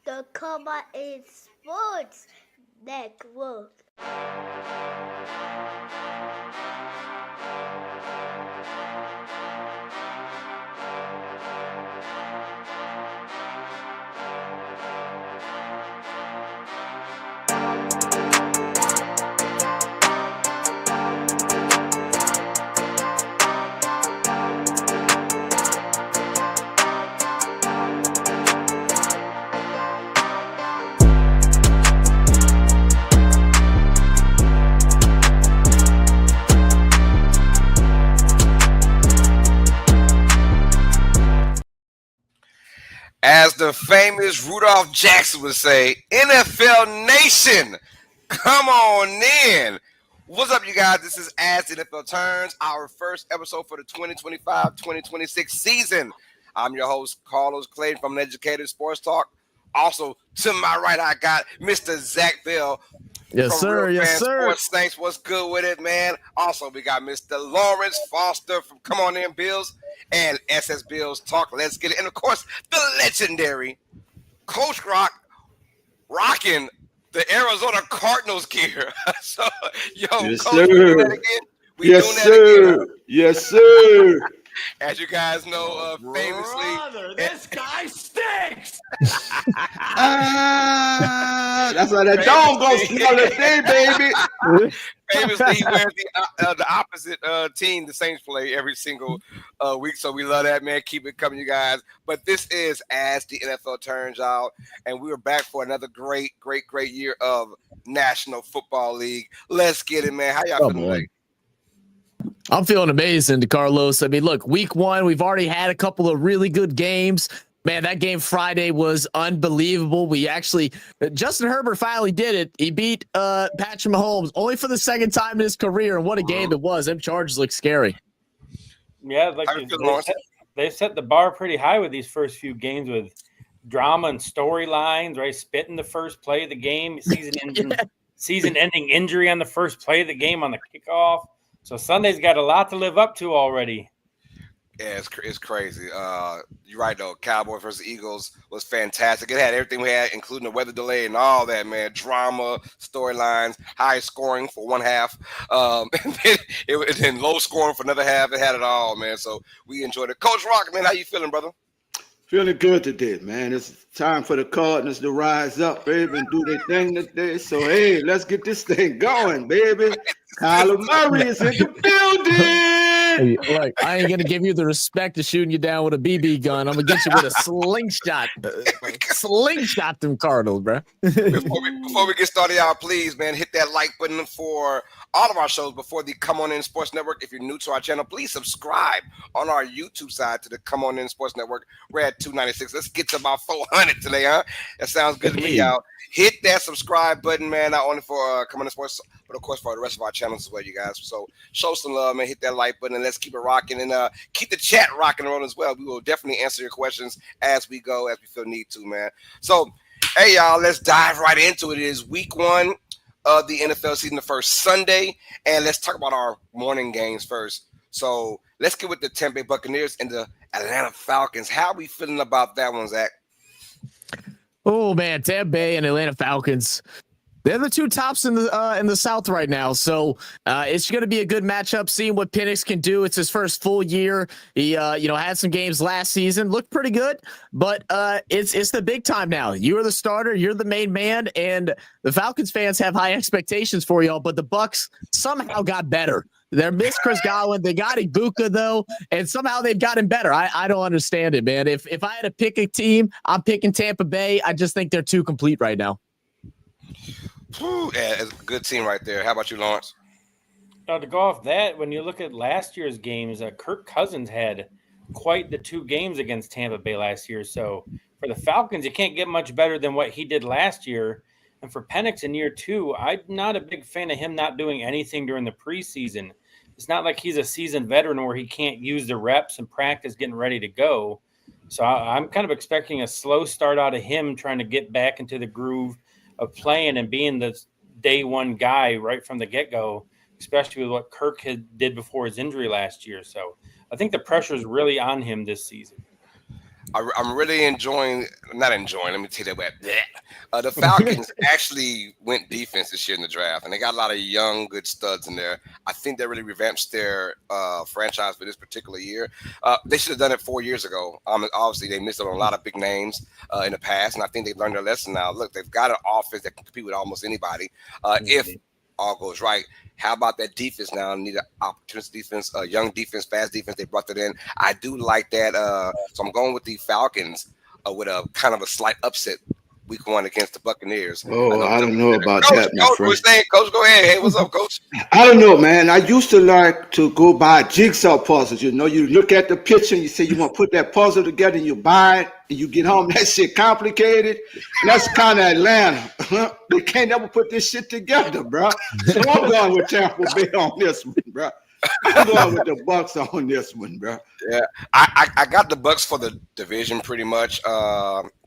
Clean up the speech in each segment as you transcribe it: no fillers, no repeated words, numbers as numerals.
the Comma in Sports Network. As the famous Rudolph Jackson would say, NFL Nation, come on in. What's up, you guys? This is As the NFL Turns, our first episode for the 2025-2026 season. I'm your host, Carlos Clayton from Educated Sports Talk. Also, to my right, I got Mr. Zach Bell. Yes, from sir. Real Yes, Fan sir. Sports Saints. What's good with it, man? Also, we got Mr. Lawrence Foster from Come On In Bills and SS Bills Talk. Let's get it. And, of course, the legendary Coach Rock rocking the Arizona Cardinals gear. So, yo, yes, Coach, sir. we doing that again? Yes, sir. Yes, sir. As you guys know, famously. Brother, this guy stinks. That's why that dog goes smell the thing, baby. Famously, he wears the opposite team the Saints play every single week. So we love that, man. Keep it coming, you guys. But this is As the NFL Turns Out, and we are back for another great year of National Football League. Let's get it, man. How y'all feeling today? I'm feeling amazing, Carlos. I mean, look, week one, we've already had a couple of really good games. Man, that game Friday was unbelievable. Justin Herbert finally did it. He beat Patrick Mahomes only for the second time in his career, and what a game it was. Them Chargers look scary. Yeah, like they set the bar pretty high with these first few games with drama and storylines, right? Spitting the first play of the game, season-ending injury on the first play of the game on the kickoff. So Sunday's got a lot to live up to already. Yeah, it's crazy. You're right, though. Cowboys versus Eagles was fantastic. It had everything we had, including the weather delay and all that, man. Drama, storylines, high scoring for one half, and then low scoring for another half. It had it all, man. So we enjoyed it. Coach Rock, man, how you feeling, brother? Feeling good today, man. It's time for the Cardinals to rise up, baby, and do their thing today. So, hey, let's get this thing going, baby. Kyler Murray is in the building. Hey, look, I ain't going to give you the respect of shooting you down with a BB gun. I'm going to get you with a slingshot. Slingshot them Cardinals, bro. Before we get started, y'all, please, man, hit that like button for all of our shows before the Come On In Sports Network. If you're new to our channel, please subscribe on our YouTube side to the Come On In Sports Network. We're at 296. Let's get to about 400 today, huh? That sounds good to me, y'all. Hit that subscribe button, man, not only for Come On In Sports, but of course for the rest of our channels as well, you guys. So show some love, man. Hit that like button and let's keep it rocking and keep the chat rocking and rolling as well. We will definitely answer your questions as we go, as we feel need to, man. So, hey, y'all, let's dive right into it. It is week one of the NFL season, the first Sunday, and let's talk about our morning games first. So let's get with the Tampa Bay Buccaneers and the Atlanta Falcons. How are we feeling about that one, Zach? Oh, man, Tampa Bay and Atlanta Falcons. They're the two tops in the South right now, so it's going to be a good matchup. Seeing what Penix can do, it's his first full year. He had some games last season, looked pretty good, but it's the big time now. You're the starter, you're the main man, and the Falcons fans have high expectations for y'all. But the Bucs somehow got better. They missed Chris Godwin. They got Ibuka though, and somehow they've gotten better. I don't understand it, man. If I had to pick a team, I'm picking Tampa Bay. I just think they're too complete right now. Yeah, it's a good team right there. How about you, Lawrence? Now, to go off that, when you look at last year's games, Kirk Cousins had quite the two games against Tampa Bay last year. So for the Falcons, you can't get much better than what he did last year. And for Penix in year two, I'm not a big fan of him not doing anything during the preseason. It's not like he's a seasoned veteran where he can't use the reps and practice getting ready to go. So I'm kind of expecting a slow start out of him trying to get back into the groove of playing and being the day one guy right from the get-go, especially with what Kirk did before his injury last year. So I think the pressure is really on him this season. I'm really not enjoying. Let me take that back. The Falcons actually went defense this year in the draft, and they got a lot of young, good studs in there. I think that really revamps their franchise for this particular year. They should have done it 4 years ago. Obviously, they missed on a lot of big names in the past, and I think they've learned their lesson now. Look, they've got an offense that can compete with almost anybody if all goes right. How about that defense now? Need an opportunity defense, young defense, fast defense. They brought that in. I do like that. So I'm going with the Falcons with a kind of a slight upset week 1 against the Buccaneers. Oh, I don't know about Coach, that, my friend. Coach, go ahead. Hey, what's up, Coach? I don't know, man. I used to like to go buy jigsaw puzzles. You know, you look at the picture and you say you want to put that puzzle together and you buy it and you get home. That shit complicated. And that's kind of Atlanta. They can't ever put this shit together, bro. So I'm going with Tampa Bay on this one, bro. I'm going with the Bucks on this one, bro. Yeah, I got the Bucks for the division pretty much.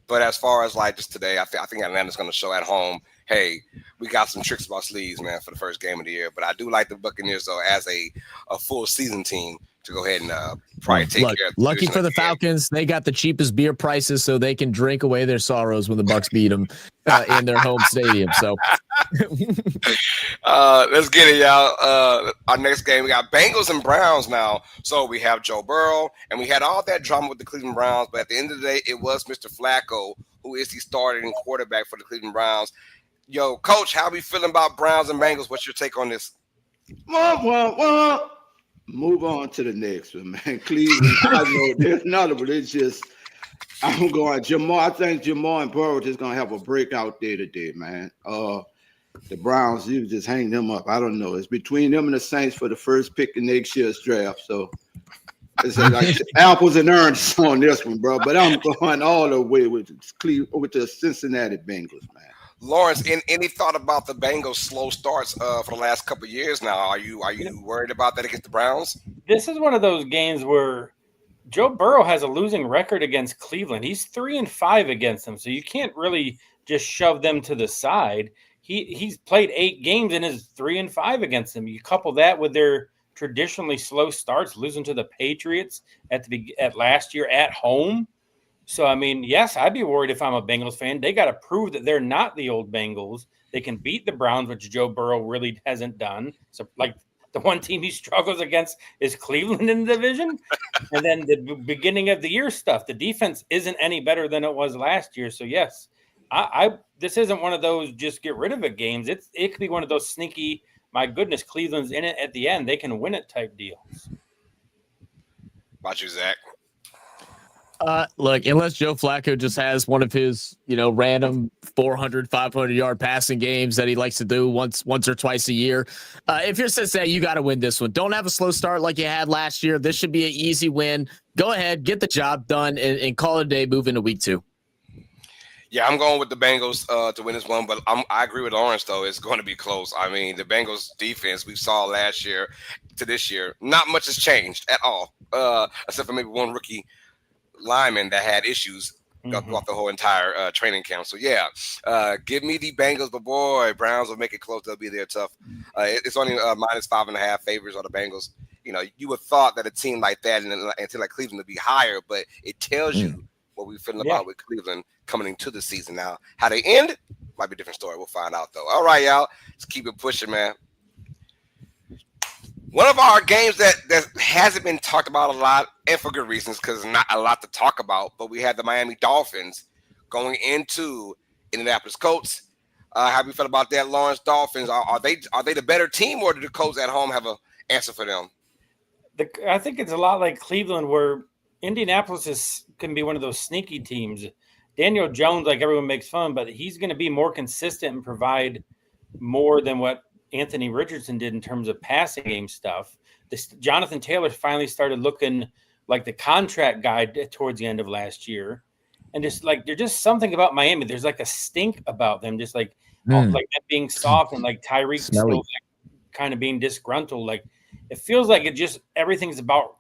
But as far as like just today, I think Atlanta's going to show at home, hey, we got some tricks up our sleeves, man, for the first game of the year. But I do like the Buccaneers, though, as a full season team to go ahead and probably take care of. Lucky for the Falcons, they got the cheapest beer prices so they can drink away their sorrows when the Bucks beat them in their home stadium. So let's get it, y'all. Our next game, we got Bengals and Browns now. So we have Joe Burrow, and we had all that drama with the Cleveland Browns. But at the end of the day, it was Mr. Flacco who is the starting quarterback for the Cleveland Browns. Yo, Coach, how we feeling about Browns and Bengals? What's your take on this? Move on to the next one, man. Cleveland, I know there's another, but it's just I'm going Jamal. I think Jamal and Burrow just gonna have a breakout day today, man. The Browns, you just hang them up. I don't know. It's between them and the Saints for the first pick in next year's draft. So it's like apples and oranges on this one, bro. But I'm going all the way with the Cincinnati Bengals, man. Lawrence, any thought about the Bengals' slow starts for the last couple of years now? Are you worried about that against the Browns? This is one of those games where Joe Burrow has a losing record against Cleveland. He's 3-5 against them, so you can't really just shove them to the side. He's played 8 games and is 3-5 against them. You couple that with their traditionally slow starts, losing to the Patriots at last year at home. So, I mean, yes, I'd be worried if I'm a Bengals fan. They got to prove that they're not the old Bengals. They can beat the Browns, which Joe Burrow really hasn't done. So, like, the one team he struggles against is Cleveland in the division. And then the beginning of the year stuff, the defense isn't any better than it was last year. So, yes, this isn't one of those just get rid of it games. It could be one of those sneaky, my goodness, Cleveland's in it at the end. They can win it type deals. About you, Zach? Look, unless Joe Flacco just has one of his, random 400, 500-yard passing games that he likes to do once or twice a year. If you're Cincinnati, you got to win this one. Don't have a slow start like you had last year. This should be an easy win. Go ahead, get the job done, and call it a day, move into week 2. Yeah, I'm going with the Bengals to win this one, but I agree with Lawrence, though. It's going to be close. I mean, the Bengals defense we saw last year to this year, not much has changed at all, except for maybe one rookie lineman that had issues throughout the whole entire training camp. So, yeah, give me the Bengals, but, boy, Browns will make it close. They'll be there tough. It's only minus 5.5 favors on the Bengals. You know, you would have thought that a team like that and a team like Cleveland would be higher, but it tells you what we're feeling about with Cleveland coming into the season. Now, how they end might be a different story. We'll find out, though. All right, y'all. Let's keep it pushing, man. One of our games that hasn't been talked about a lot, and for good reasons, because not a lot to talk about, but we had the Miami Dolphins going into Indianapolis Colts. How do you feel about that, Lawrence? Dolphins, are they the better team, or do the Colts at home have an answer for them? I think it's a lot like Cleveland, where Indianapolis can be one of those sneaky teams. Daniel Jones, like everyone makes fun, but he's going to be more consistent and provide more than what Anthony Richardson did in terms of passing game stuff. Jonathan Taylor finally started looking like the contract guy towards the end of last year. And just like, there's just something about Miami. There's like a stink about them, just like like that being soft and like Tyreek still like kind of being disgruntled. Like it feels like everything's about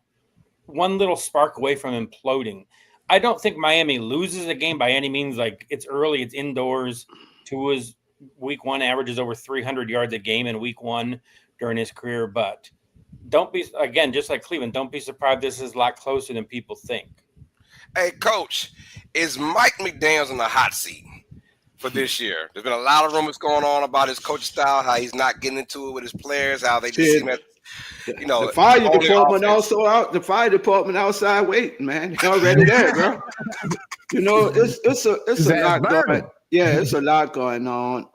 one little spark away from imploding. I don't think Miami loses a game by any means. Like it's early, it's indoors. Tua's week 1 averages over 300 yards a game in week 1 during his career. But don't be, again, just like Cleveland, don't be surprised this is a lot closer than people think. Hey, Coach, is Mike McDaniels in the hot seat for this year? There's been a lot of rumors going on about his coaching style, how he's not getting into it with his players, how they just see him Shit, as, the the fire only department offense. also out. The fire department outside waiting, man. They already there, bro. You know, it's His a ass lot going. burning. Yeah, it's a lot going on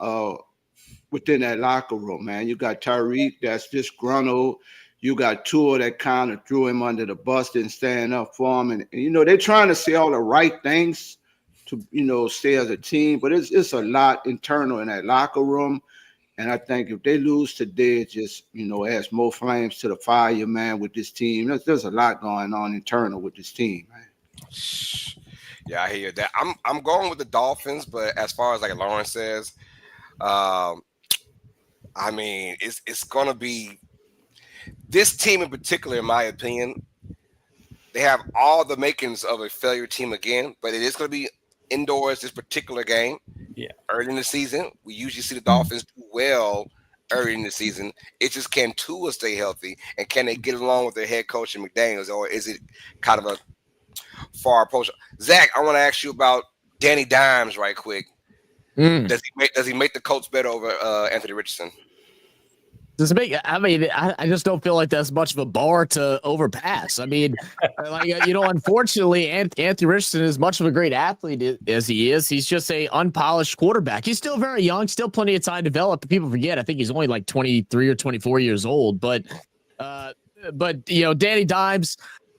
within that locker room, man. You got Tyreek that's disgruntled. You got Tua that kind of threw him under the bus and stand up for him, and you know they're trying to say all the right things to stay as a team, but it's a lot internal in that locker room. And I think if they lose today, it just adds more flames to the fire, man. With this team, there's a lot going on internal with this team, man. Yeah, I hear that. I'm going with the Dolphins, but as far as like Lawrence says, um, I mean, it's gonna be this team in particular, in my opinion. They have all the makings of a failure team again, but it is going to be indoors this particular game. Yeah. Early in the season, we usually see the Dolphins do well early in the season. It's just, can Tua stay healthy, and can they get along with their head coach and McDaniels, or is it kind of a far approach? Zach, I want to ask you about Danny Dimes right quick. Mm. Does he make the Colts better over Anthony Richardson? Does it make? I mean, I just don't feel like that's much of a bar to overpass. I mean, unfortunately, Anthony Richardson, is much of a great athlete as he is, he's just a unpolished quarterback. He's still very young, still plenty of time to develop. People forget, I think he's only like 23 or 24 years old. But Danny Dimes,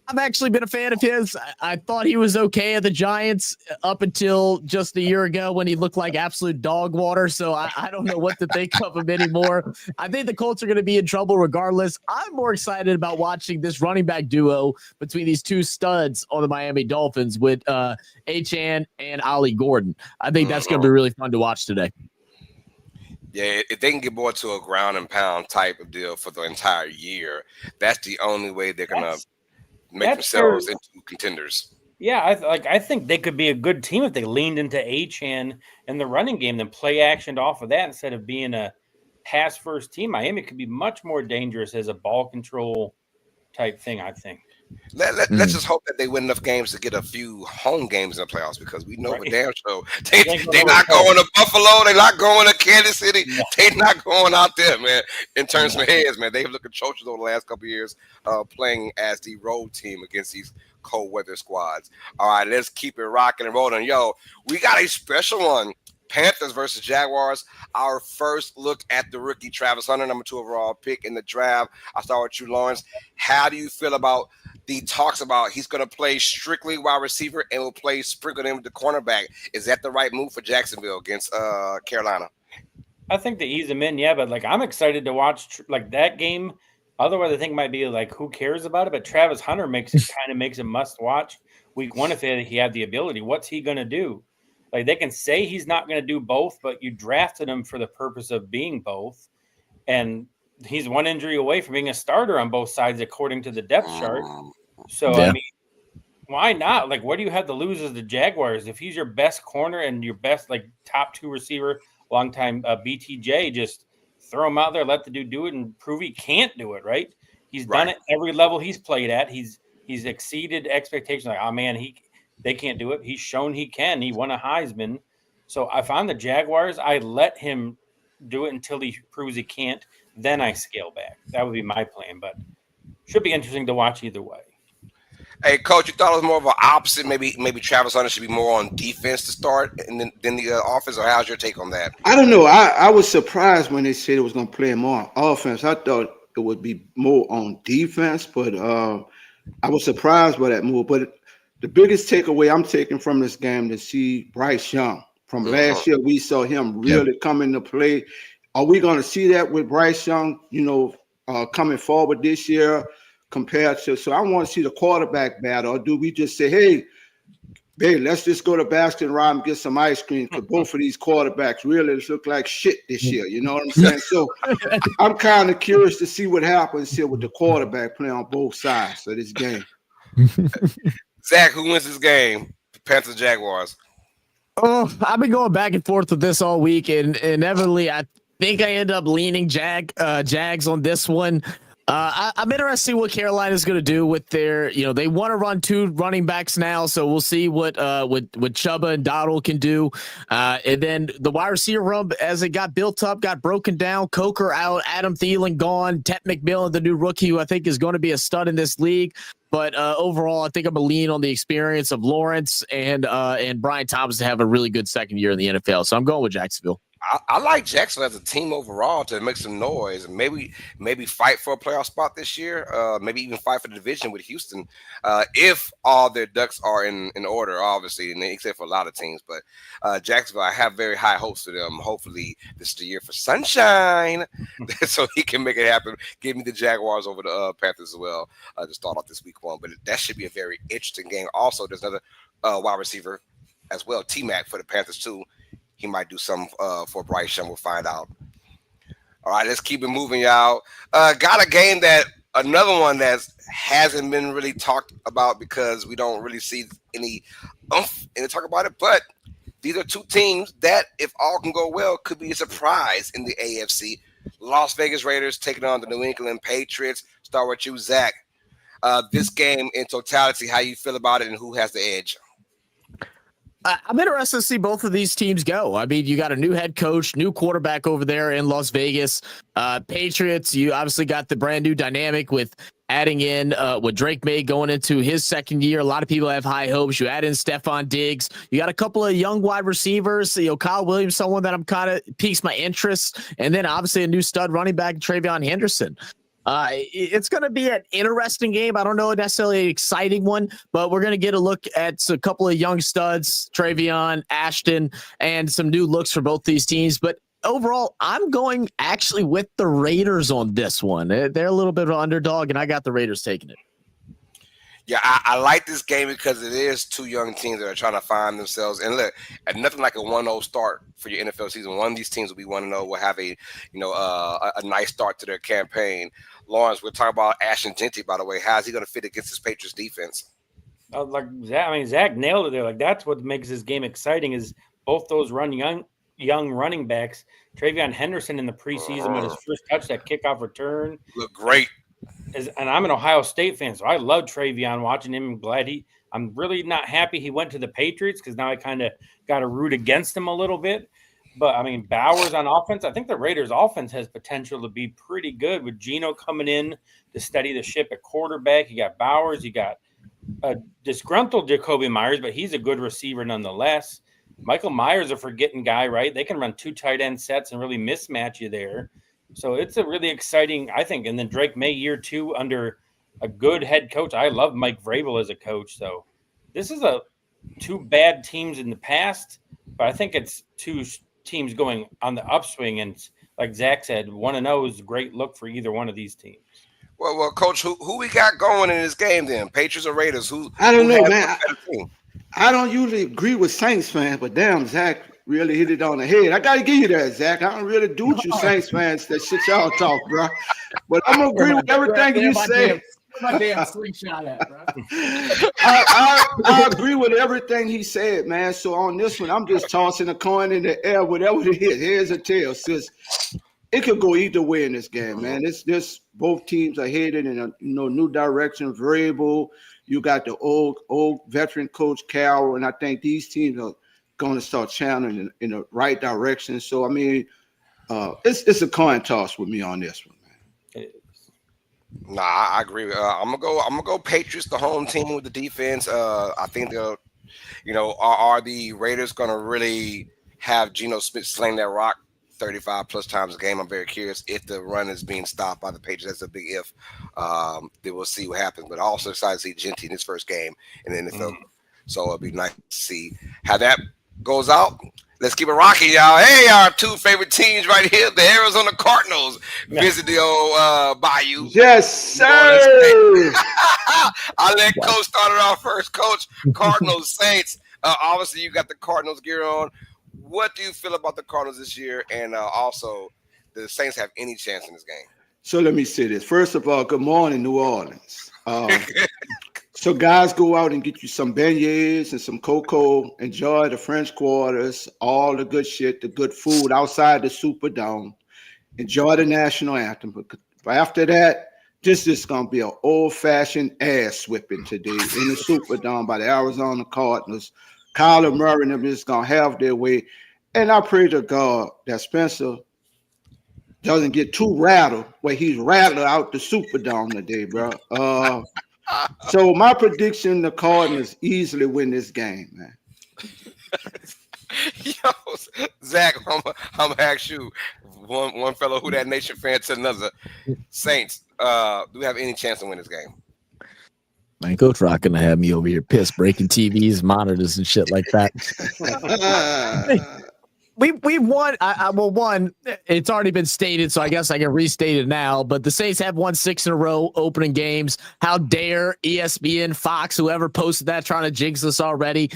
I've actually been a fan of his. I thought he was okay at the Giants up until just a year ago when he looked like absolute dog water. So I don't know what to think of him anymore. I think the Colts are going to be in trouble regardless. I'm more excited about watching this running back duo between these two studs on the Miami Dolphins with Achane and Ollie Gordon. I think that's going to be really fun to watch today. Yeah, if they can get more to a ground and pound type of deal for the entire year, that's the only way they're going to make themselves into contenders. Yeah, I think they could be a good team if they leaned into Achane and the running game, then play actioned off of that instead of being a pass first team. Miami could be much more dangerous as a ball control type thing, I think. Let's just hope that they win enough games to get a few home games in the playoffs, because we know for damn sure they're not going to Buffalo, they're not going to Kansas City, they're not going out there, man. In terms of heads, man, they've looked atrocious over the last couple of years playing as the road team against these cold weather squads. All right, let's keep it rocking and rolling. Yo, we got a special one. Panthers versus Jaguars. Our first look at the rookie Travis Hunter, number 2 overall pick in the draft. I'll start with you, Lawrence. How do you feel about the talks about he's going to play strictly wide receiver and will play sprinkled in with the cornerback? Is that the right move for Jacksonville against Carolina? I think they ease him in, yeah, but I'm excited to watch that game. Otherwise, I think it might be who cares about it? But Travis Hunter makes it must watch. Week 1, if he had the ability, what's he going to do? They can say he's not going to do both, but you drafted him for the purpose of being both. And he's one injury away from being a starter on both sides, according to the depth chart. So, yeah. I mean, why not? What do you have to lose as the Jaguars? If he's your best corner and your best, top 2 receiver, longtime BTJ, just throw him out there, let the dude do it, and prove he can't do it, right? He's done it every level he's played at. He's exceeded expectations. Oh, man, they can't do it. He's shown he can. He won a Heisman. So if I'm the Jaguars, I let him do it until he proves he can't. Then I scale back. That would be my plan. But should be interesting to watch either way. Hey, Coach, you thought it was more of an opposite? Maybe Travis Hunter should be more on defense to start and then the offense, or how's your take on that? I don't know. I was surprised when they said it was going to play more on offense. I thought it would be more on defense, but I was surprised by that move. But the biggest takeaway I'm taking from this game to see Bryce Young. From last year, we saw him really come into play. Are we going to see that with Bryce Young, coming forward this year compared to? So I want to see the quarterback battle. Or do we just say, hey, let's just go to Baskin Robbins and get some ice cream, because both of these quarterbacks really look like shit this year. You know what I'm saying? So I'm kind of curious to see what happens here with the quarterback playing on both sides of this game. Zach, who wins this game? Panthers, Jaguars. Oh, I've been going back and forth with this all week, and inevitably, I think I end up leaning Jags on this one. I'm interested to see what Carolina's going to do with their, they want to run 2 running backs now, so we'll see what Chuba and Dottle can do. And then the wide receiver room, as it got built up, got broken down. Coker out, Adam Thielen gone, Ted McMillan, the new rookie, who I think is going to be a stud in this league. But overall, I think I'm going to lean on the experience of Lawrence and Brian Thomas to have a really good second year in the NFL. So I'm going with Jacksonville. I like Jacksonville as a team overall to make some noise and maybe fight for a playoff spot this year. Maybe even fight for the division with Houston, if all their ducks are in order, obviously, and except for a lot of teams. But Jacksonville, I have very high hopes for them. Hopefully, this is the year for sunshine, so he can make it happen. Give me the Jaguars over the Panthers as well. To start off this week 1, but that should be a very interesting game. Also, there's another wide receiver as well, T-Mac for the Panthers too. He might do something for Bryce Young. We'll find out. All right, let's keep it moving, y'all. Got a game another one that hasn't been really talked about because we don't really see any to talk about it. But these are 2 teams that, if all can go well, could be a surprise in the AFC. Las Vegas Raiders taking on the New England Patriots. Start with you, Zach. This game in totality, how you feel about it and who has the edge? I'm interested to see both of these teams go. I mean, you got a new head coach, new quarterback over there in Las Vegas. Patriots, you obviously got the brand new dynamic with adding in with Drake May going into his second year. A lot of people have high hopes. You add in Stephon Diggs. You got a couple of young wide receivers. Kyle Williams, someone that I'm kind of piques my interest. And then obviously a new stud running back, Travion Henderson. It's going to be an interesting game. I don't know necessarily an exciting one, but we're going to get a look at a couple of young studs, Travion, Ashton, and some new looks for both these teams. But overall, I'm going actually with the Raiders on this one. They're a little bit of an underdog, and I got the Raiders taking it. Yeah, I like this game because it is 2 young teams that are trying to find themselves. And look, nothing like a 1-0 start for your NFL season. One of these teams will be 1-0, will have a nice start to their campaign. Lawrence, we're talking about Ashton Jeanty, by the way. How's he going to fit against this Patriots defense? Zach nailed it there. Like, that's what makes this game exciting is both those young running backs. Travion Henderson in the preseason with his first touch, that kickoff return. Look great. And I'm an Ohio State fan, so I love Travion, watching him. I'm really not happy he went to the Patriots because now I kind of got to root against him a little bit. But, I mean, Bowers on offense, I think the Raiders' offense has potential to be pretty good with Geno coming in to steady the ship at quarterback. You got Bowers. You got a disgruntled Jacoby Myers, but he's a good receiver nonetheless. Michael Myers, a forgetting guy, right? They can run 2 tight end sets and really mismatch you there. So it's a really exciting, I think. And then Drake May, year 2 under a good head coach. I love Mike Vrabel as a coach. So this is 2 bad teams in the past, but I think it's 2 teams going on the upswing, and like Zach said, 1-0 is a great look for either one of these teams. Well, Coach, who we got going in this game then? Patriots or Raiders? I don't know, man. I don't usually agree with Saints fans, but damn, Zach really hit it on the head. I got to give you that, Zach. I don't really do with you Saints fans that shit y'all talk, bro. But I'm going to agree with everything you say. My damn slingshot at, bro. I agree with everything he said, man. So on this one, I'm just tossing a coin in the air, whatever it is, heads or tails. Since it could go either way in this game, man. This both teams are headed in a new direction. Vrabel, you got the old veteran coach Carroll, and I think these teams are going to start channeling in the right direction. So I mean, it's a coin toss with me on this one, man. Nah, I agree. I'm gonna go Patriots, the home team with the defense. I think they'll, are the Raiders gonna really have Geno Smith sling that rock 35 plus times a game? I'm very curious if the run is being stopped by the Patriots. That's a big if. Then we'll see what happens. But also excited to see Jeanty in his first game in the NFL. So it'll be nice to see how that goes out. Let's keep it rocking, y'all. Hey, our 2 favorite teams right here, the Arizona Cardinals, visit the old Bayou. Yes, sir. I'll let Coach start it off first. Coach, Cardinals, Saints. Obviously, you got the Cardinals gear on. What do you feel about the Cardinals this year? And also, do the Saints have any chance in this game? So let me say this. First of all, good morning, New Orleans. So guys, go out and get you some beignets and some cocoa. Enjoy the French Quarters, all the good shit, the good food outside the Superdome. Enjoy the national anthem. But after that, this is going to be an old-fashioned ass whipping today in the Superdome by the Arizona Cardinals. Kyler Murray and them is going to have their way. And I pray to God that Spencer doesn't get too rattled where he's rattled out the Superdome today, bro. So my prediction, the Cardinals easily win this game, man. Yo, Zach, I'm gonna ask you, one fellow Who That Nation fan to another. Saints, do we have any chance to win this game? Man, Coach Rock gonna have me over here pissed, breaking TVs, monitors, and shit like that. We won. Well, one, it's already been stated, so I guess I can restate it now. But the Saints have won 6 in a row opening games. How dare ESPN, Fox, whoever posted that, trying to jinx us already?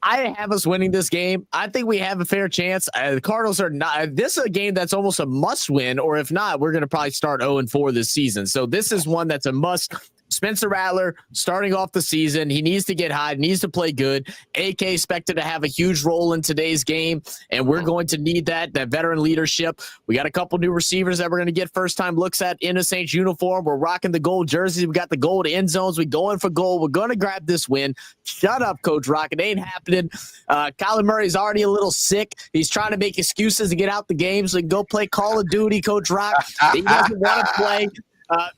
I have us winning this game. I think we have a fair chance. The Cardinals are not. This is a game that's almost a must win, or if not, we're going to probably start 0-4 this season. So this is one that's a must. Spencer Rattler starting off the season. He needs to get hot, needs to play good. AK expected to have a huge role in today's game, and we're going to need that veteran leadership. We got a couple new receivers that we're going to get first-time looks at in a Saints uniform. We're rocking the gold jerseys. We got the gold end zones. We going for gold. We're going to grab this win. Shut up, Coach Rock. It ain't happening. Kyler Murray's already a little sick. He's trying to make excuses to get out the game so he can go play Call of Duty, Coach Rock. He doesn't want to play.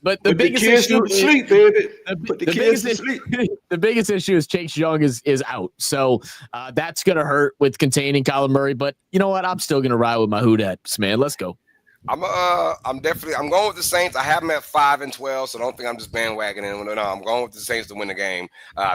But the biggest issue is sleep, baby. The biggest issue is Chase Young is out, so that's gonna hurt with containing Kyler Murray. But you know what? I'm still gonna ride with my Who Dats, man. Let's go. I'm going with the Saints. I have them at 5-12, so don't think I'm just bandwagoning. No, I'm going with the Saints to win the game.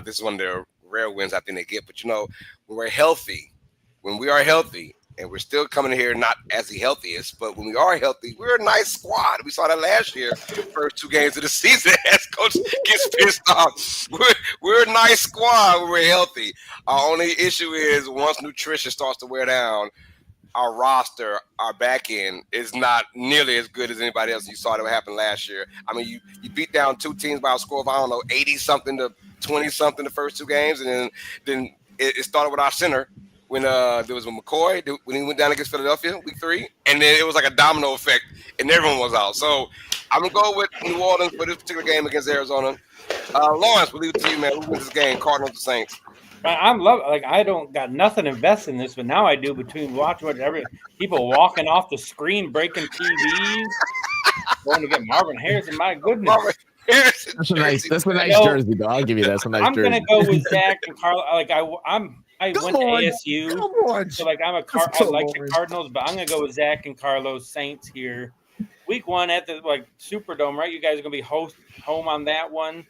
This is one of their rare wins I think they get. But you know, when we are healthy. And we're still coming here not as the healthiest, but when we are healthy, we're a nice squad. We saw that last year, first 2 games of the season, as Coach gets pissed off. We're a nice squad when we're healthy. Our only issue is once nutrition starts to wear down, our roster, our back end is not nearly as good as anybody else. You saw that happen last year. I mean, you beat down 2 teams by a score of, 80-something to 20-something the first 2 games, and then it started with our center. When there was with McCoy, when he went down against Philadelphia, week 3, and then it was like a domino effect, and everyone was out. So I'm going to go with New Orleans for this particular game against Arizona. Lawrence, we'll leave it to you, man. Who wins this game, Cardinals or Saints? I don't got nothing invested in this, but now I do between watching people walking off the screen, breaking TVs, going to get Marvin Harrison. My goodness. That's a nice jersey, though. I'll give you that. That's a nice jersey. I'm going to go with Zach and Carlo. I went to ASU, so I like the Cardinals, but I'm gonna go with Zach and Carlos Saints here. Week 1 at the Superdome, right? You guys are gonna be home on that one.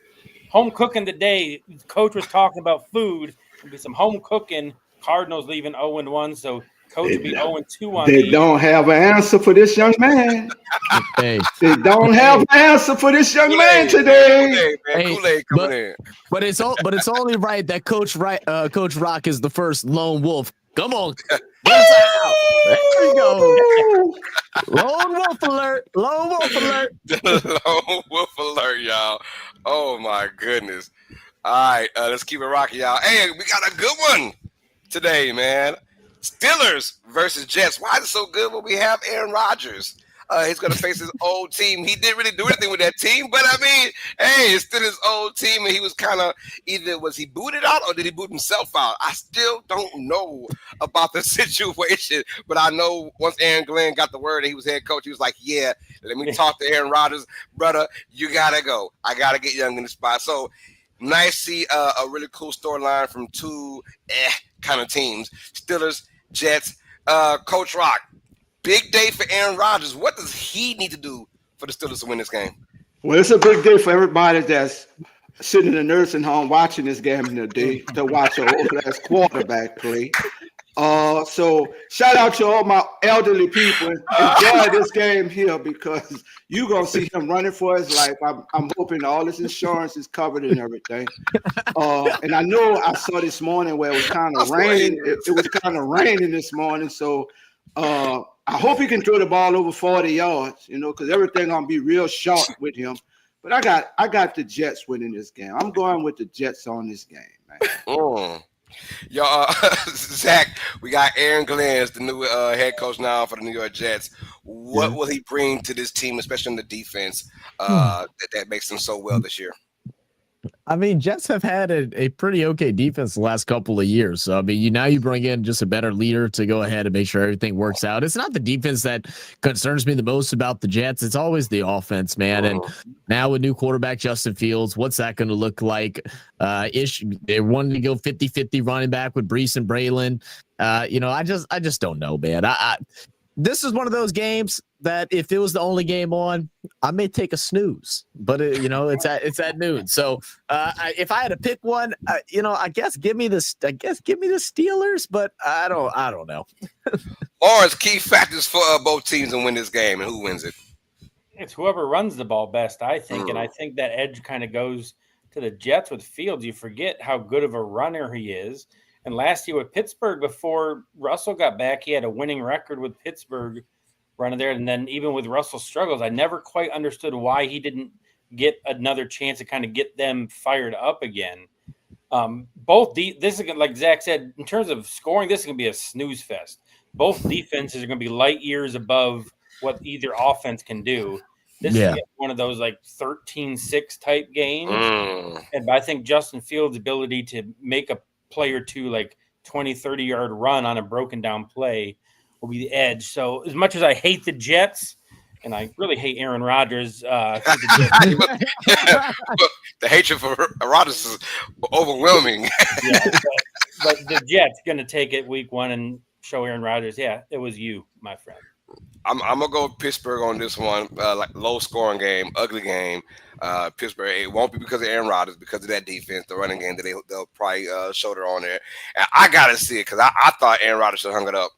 Home cooking today. Coach was talking about food. There'll be some home cooking. Cardinals leaving 0-1, so Coach will be 0-2 on. They don't have an answer for this young man. They don't have an answer for this young man today. Kool-Aid coming in. But it's only right that Coach Rock is the first lone wolf. Come on. There we go. Lone wolf alert. Lone wolf alert. Lone wolf alert, y'all. Oh my goodness. All right, let's keep it rocking, y'all. Hey, we got a good one today, man. Steelers versus Jets. Why is it so good when we have Aaron Rodgers? He's going to face his old team. He didn't really do anything with that team, but I mean, hey, it's still his old team, and he was kind of either was he booted out or did he boot himself out? I still don't know about the situation, but I know once Aaron Glenn got the word that he was head coach, he was like, yeah, let me talk to Aaron Rodgers. Brother, you got to go. I got to get Young in the spot. So nice to see a really cool storyline from 2 kind of teams. Steelers, Jets. Coach Rock, big day for Aaron Rodgers. What does he need to do for the Steelers to win this game? Well, it's a big day for everybody that's sitting in the nursing home watching this game today to watch an old-ass quarterback play. So shout out to all my elderly people. Enjoy this game here because you're going to see him running for his life. I'm hoping all his insurance is covered and everything. And I know I saw this morning where it was kind of raining. It was kind of raining this morning. So I hope he can throw the ball over 40 yards, because everything going to be real sharp with him. But I got the Jets winning this game. I'm going with the Jets on this game, man. Yo, Zach, we got Aaron Glenn as the new head coach now for the New York Jets. What Yeah. will he bring to this team, especially on the defense, that makes them so well this year? I mean, Jets have had a pretty okay defense the last couple of years. So, I mean, now you bring in just a better leader to go ahead and make sure everything works out. It's not the defense that concerns me the most about the Jets. It's always the offense, man. And now with new quarterback Justin Fields, what's that going to look like? They wanted to go 50-50 running back with Brees and Braylon. I just don't know, man. This is one of those games that if it was the only game on, I may take a snooze, but it's at noon. So if I had to pick one, I guess give me the Steelers, but I don't know. Lawrence, key factors for both teams and win this game, and who wins it? It's whoever runs the ball best, I think, and I think that edge kind of goes to the Jets with Fields. You forget how good of a runner he is. And last year with Pittsburgh, before Russell got back, he had a winning record with Pittsburgh running there. And then even with Russell's struggles, I never quite understood why he didn't get another chance to kind of get them fired up again. This is like Zach said, in terms of scoring, this is going to be a snooze fest. Both defenses are going to be light years above what either offense can do. This is one of those like 13-6 type games. And I think Justin Fields' ability to make a play or two, like 20-30 yard run on a broken down play, will be the edge. So as much as I hate the Jets, and I really hate Aaron Rodgers, the hatred for Rodgers is overwhelming. but the Jets going to take it week one and show Aaron Rodgers, it was you, my friend. I'm gonna go with Pittsburgh on this one, like low scoring game, ugly game. Pittsburgh, it won't be because of Aaron Rodgers, because of that defense, the running game that they'll probably shoulder on there. And I gotta see it because I thought Aaron Rodgers should have hung it up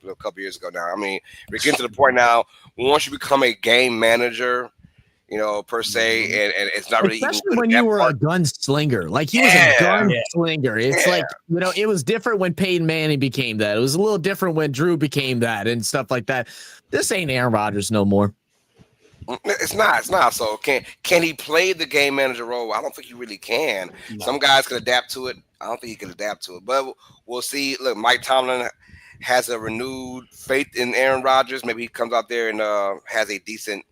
a couple years ago. Now, I mean, we're getting to the point now. Once you become a game manager, per se, and it's not really especially even when you were a gunslinger. Like he was a gunslinger. It's like it was different when Peyton Manning became that. It was a little different when Drew became that and stuff like that. This ain't Aaron Rodgers no more. It's not. So can he play the game manager role? I don't think he really can. No. Some guys can adapt to it. I don't think he can adapt to it. But we'll see. Look, Mike Tomlin has a renewed faith in Aaron Rodgers. Maybe he comes out there and has a decent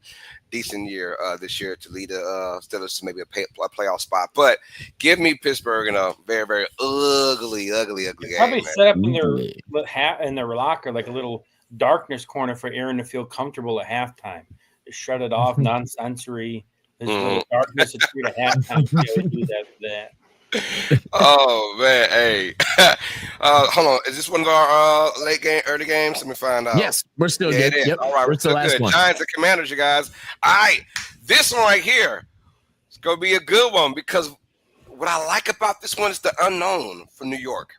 year this year to lead the Steelers to maybe a playoff spot. But give me Pittsburgh in a very, very ugly game. Probably set up in their locker like a little darkness corner for Aaron to feel comfortable at halftime. Just shut it off, non-sensory. There's a little darkness at halftime. Do that. Oh man, hey, hold on. Is this one of our early games? Let me find out. Yes, we're still good. Yep. All right, we're still good. One. Giants and Commanders, you guys. All right, this one right here, it's gonna be a good one because what I like about this one is the unknown for New York.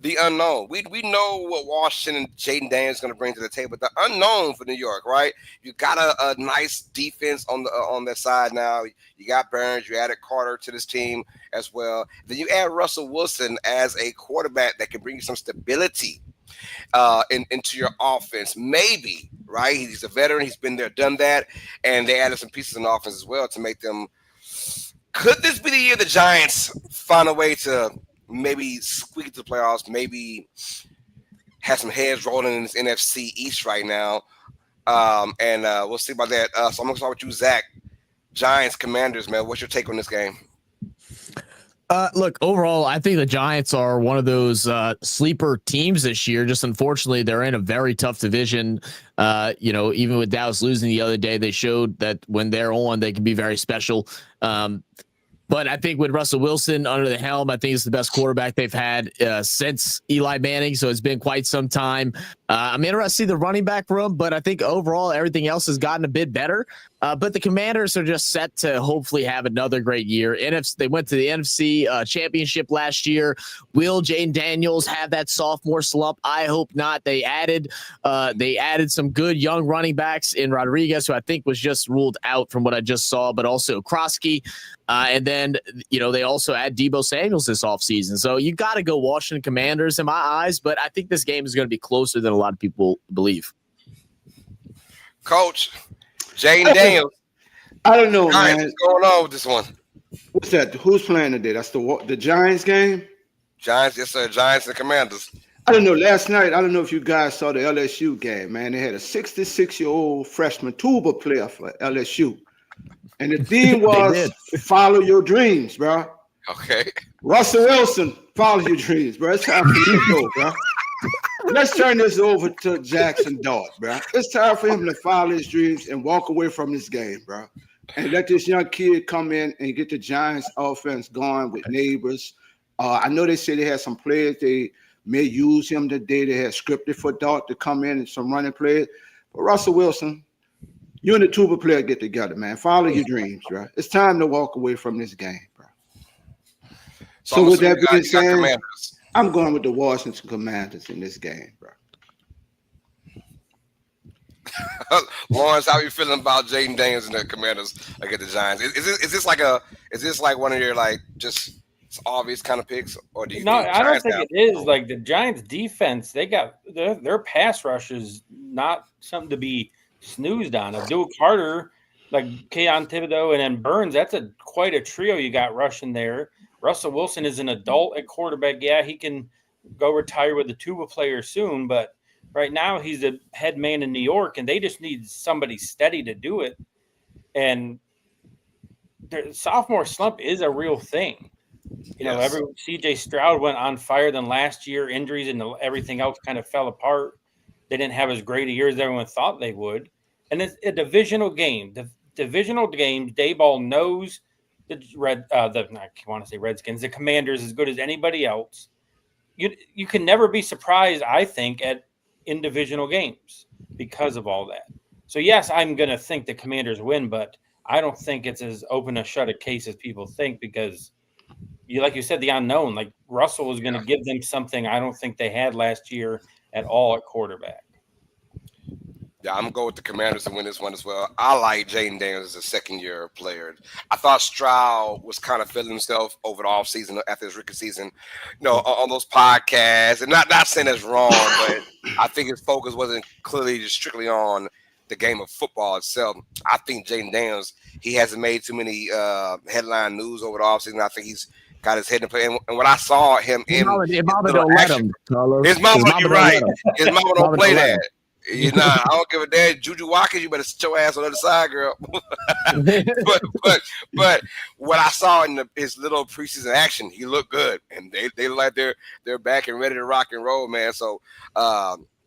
The unknown. We know what Washington and Jaden Daniels is going to bring to the table. The unknown for New York, right? You got a nice defense on their side now. You got Burns. You added Carter to this team as well. Then you add Russell Wilson as a quarterback that can bring you some stability into your offense. Maybe, right? He's a veteran. He's been there, done that. And they added some pieces in the offense as well to make them. Could this be the year the Giants find a way to maybe squeak into the playoffs, maybe have some heads rolling in this NFC East right now? And we'll see about that. So I'm going to start with you, Zach. Giants, Commanders, man. What's your take on this game? Look, overall, I think the Giants are one of those sleeper teams this year. Just unfortunately, they're in a very tough division. Even with Dallas losing the other day, they showed that when they're on, they can be very special. But I think with Russell Wilson under the helm, I think it's the best quarterback they've had since Eli Manning. So it's been quite some time. I'm interested to see the running back room, but I think overall everything else has gotten a bit better. But the Commanders are just set to hopefully have another great year. They went to the NFC Championship last year. Will Jaden Daniels have that sophomore slump? I hope not. They added some good young running backs in Rodriguez, who I think was just ruled out from what I just saw, but also Krosky. And then, they also add Deebo Samuels this offseason. So you got to go Washington Commanders in my eyes, but I think this game is going to be closer than a lot of people believe. Coach, Jaden Daniels. I don't know, man. What's going on with this one? What's that? Who's playing today? That's the Giants game? Giants, yes sir. Giants and Commanders. I don't know. Last night, I don't know if you guys saw the LSU game, man. They had a 66-year-old freshman tuba player for LSU. And the theme They was did. follow your dreams, bro. Okay. Russell Wilson, follow your dreams, bro. It's time for you to go, bro. Let's turn this over to Jackson Dart, bro. It's time for him to follow his dreams and walk away from this game, bro. And let this young kid come in and get the Giants offense going with Neighbors. I know they say they had some players they may use him today. They had scripted for Dart to come in and some running plays. But Russell Wilson, you and the tuba player get together, man. Follow your dreams, bro. It's time to walk away from this game, bro. So with that being said, I'm going with the Washington Commanders in this game, bro. Lawrence, how are you feeling about Jaden Daniels and the Commanders against the Giants? Is this like one of your like just obvious kind of picks, or do you? No, think I don't think have- it is. Like the Giants' defense, they got their pass rush is not something to be snoozed on. Abdul Carter, like Keon Thibodeau, and then Burns. That's quite a trio you got rushing there. Russell Wilson is an adult at quarterback. Yeah, he can go retire with the tuba player soon, but right now he's the head man in New York, and they just need somebody steady to do it. And the sophomore slump is a real thing. You know, CJ Stroud went on fire than last year. Injuries and everything else kind of fell apart. They didn't have as great a year as everyone thought they would. And it's a divisional game. The divisional games, Dayball knows the Redskins, the Commanders as good as anybody else. You can never be surprised, I think, in divisional games because of all that. So yes, I'm going to think the Commanders win, but I don't think it's as open a shut a case as people think because like you said, the unknown. Like Russell was going to give them something I don't think they had last year at all at quarterback. Yeah, I'm going to go with the Commanders to win this one as well. I like Jaden Daniels as a second-year player. I thought Stroud was kind of feeling himself over the offseason after his rookie season, on those podcasts. And not saying that's wrong, but I think his focus wasn't clearly just strictly on the game of football itself. I think Jaden Daniels, he hasn't made too many headline news over the offseason. I think he's got his head in play. And when I saw him in His mama don't let him, Carlos. His mama, you're right. His mama don't play let that. You know, I don't give a damn. Juju Watkins, you better sit your ass on the other side, girl. but what I saw in his little preseason action, he looked good, and they look like they're back and ready to rock and roll, man. So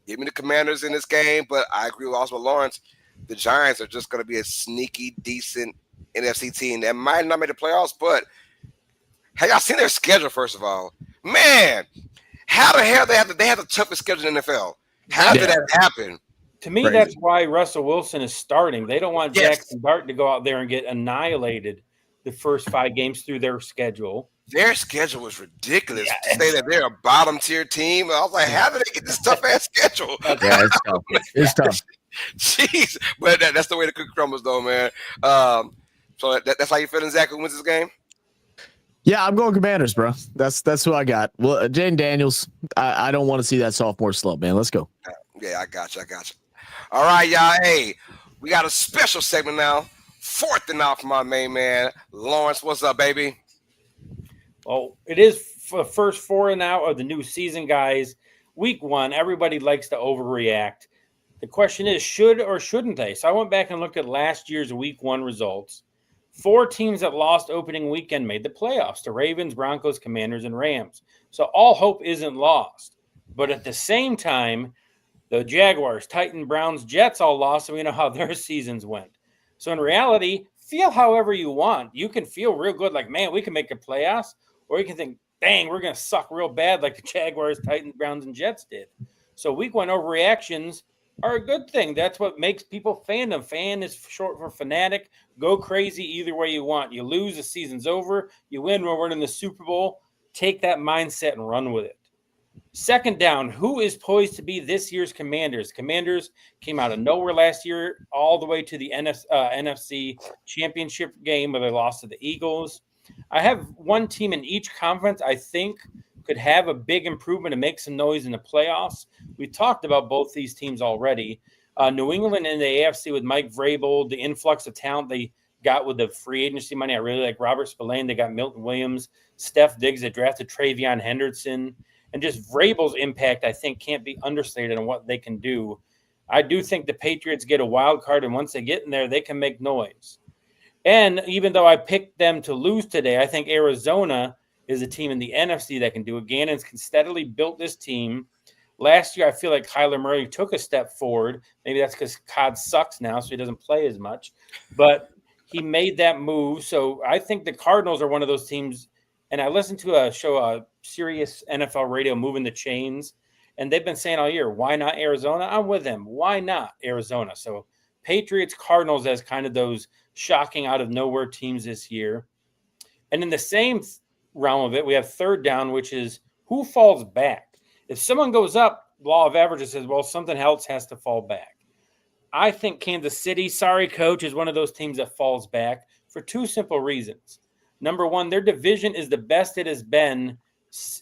give me the Commanders in this game, but I agree with also with Lawrence. The Giants are just going to be a sneaky, decent NFC team that might not make the playoffs, but have y'all seen their schedule? First of all, man, how the hell they have the toughest schedule in the NFL? How did that happen? To me, Crazy. That's why Russell Wilson is starting. They don't want Jackson Dart to go out there and get annihilated the first 5 games through their schedule. Their schedule was ridiculous. To say that they're a bottom tier team, I was like, how did they get this tough ass schedule? Yeah, it's tough. It's tough. Jeez, but that's the way the cookie crumbles, though, man. So that's how you feeling, Zach, who wins this game? Yeah, I'm going Commanders, bro. That's who I got. Well, Jaden Daniels, I don't want to see that sophomore slump, man. Let's go. Yeah, I got you. All right, y'all. Hey, we got a special segment now. 4th and out for my main man, Lawrence. What's up, baby? Well, it is the first 4 and out of the new season, guys. Week 1, everybody likes to overreact. The question is, should or shouldn't they? So I went back and looked at last year's Week 1 results. 4 teams that lost opening weekend made the playoffs: the Ravens, Broncos, Commanders, and Rams. So all hope isn't lost. But at the same time, the Jaguars, Titans, Browns, Jets all lost, and we know how their seasons went. So in reality, feel however you want. You can feel real good like, man, we can make the playoffs. Or you can think, dang, we're going to suck real bad like the Jaguars, Titans, Browns, and Jets did. So Week 1 overreactions are a good thing. That's what makes people fandom. Fan is short for fanatic. Go crazy either way you want. You lose, the season's over. You win, we're winning the Super Bowl. Take that mindset and run with it. Second down, who is poised to be this year's Commanders? Commanders came out of nowhere last year, all the way to the NFC Championship game where they lost to the Eagles. I have one team in each conference I think could have a big improvement and make some noise in the playoffs. We talked about both these teams already. New England in the AFC with Mike Vrabel, the influx of talent they got with the free agency money. I really like Robert Spillane. They got Milton Williams, Steph Diggs. They drafted Travion Henderson. And just Vrabel's impact, I think, can't be understated on what they can do. I do think the Patriots get a wild card, and once they get in there, they can make noise. And even though I picked them to lose today, I think Arizona is a team in the NFC that can do it. Gannon's steadily built this team. Last year, I feel like Kyler Murray took a step forward. Maybe that's because Cod sucks now, so he doesn't play as much. But he made that move. So I think the Cardinals are one of those teams. And I listened to a show, Sirius NFL Radio, Moving the Chains, and they've been saying all year, why not Arizona? I'm with them. Why not Arizona? So Patriots, Cardinals as kind of those shocking out of nowhere teams this year. And in the same realm of it, we have third down, which is who falls back. If someone goes up, law of averages says, well, something else has to fall back. I think Kansas City, sorry, coach, is one of those teams that falls back for two simple reasons. Number one, their division is the best it has been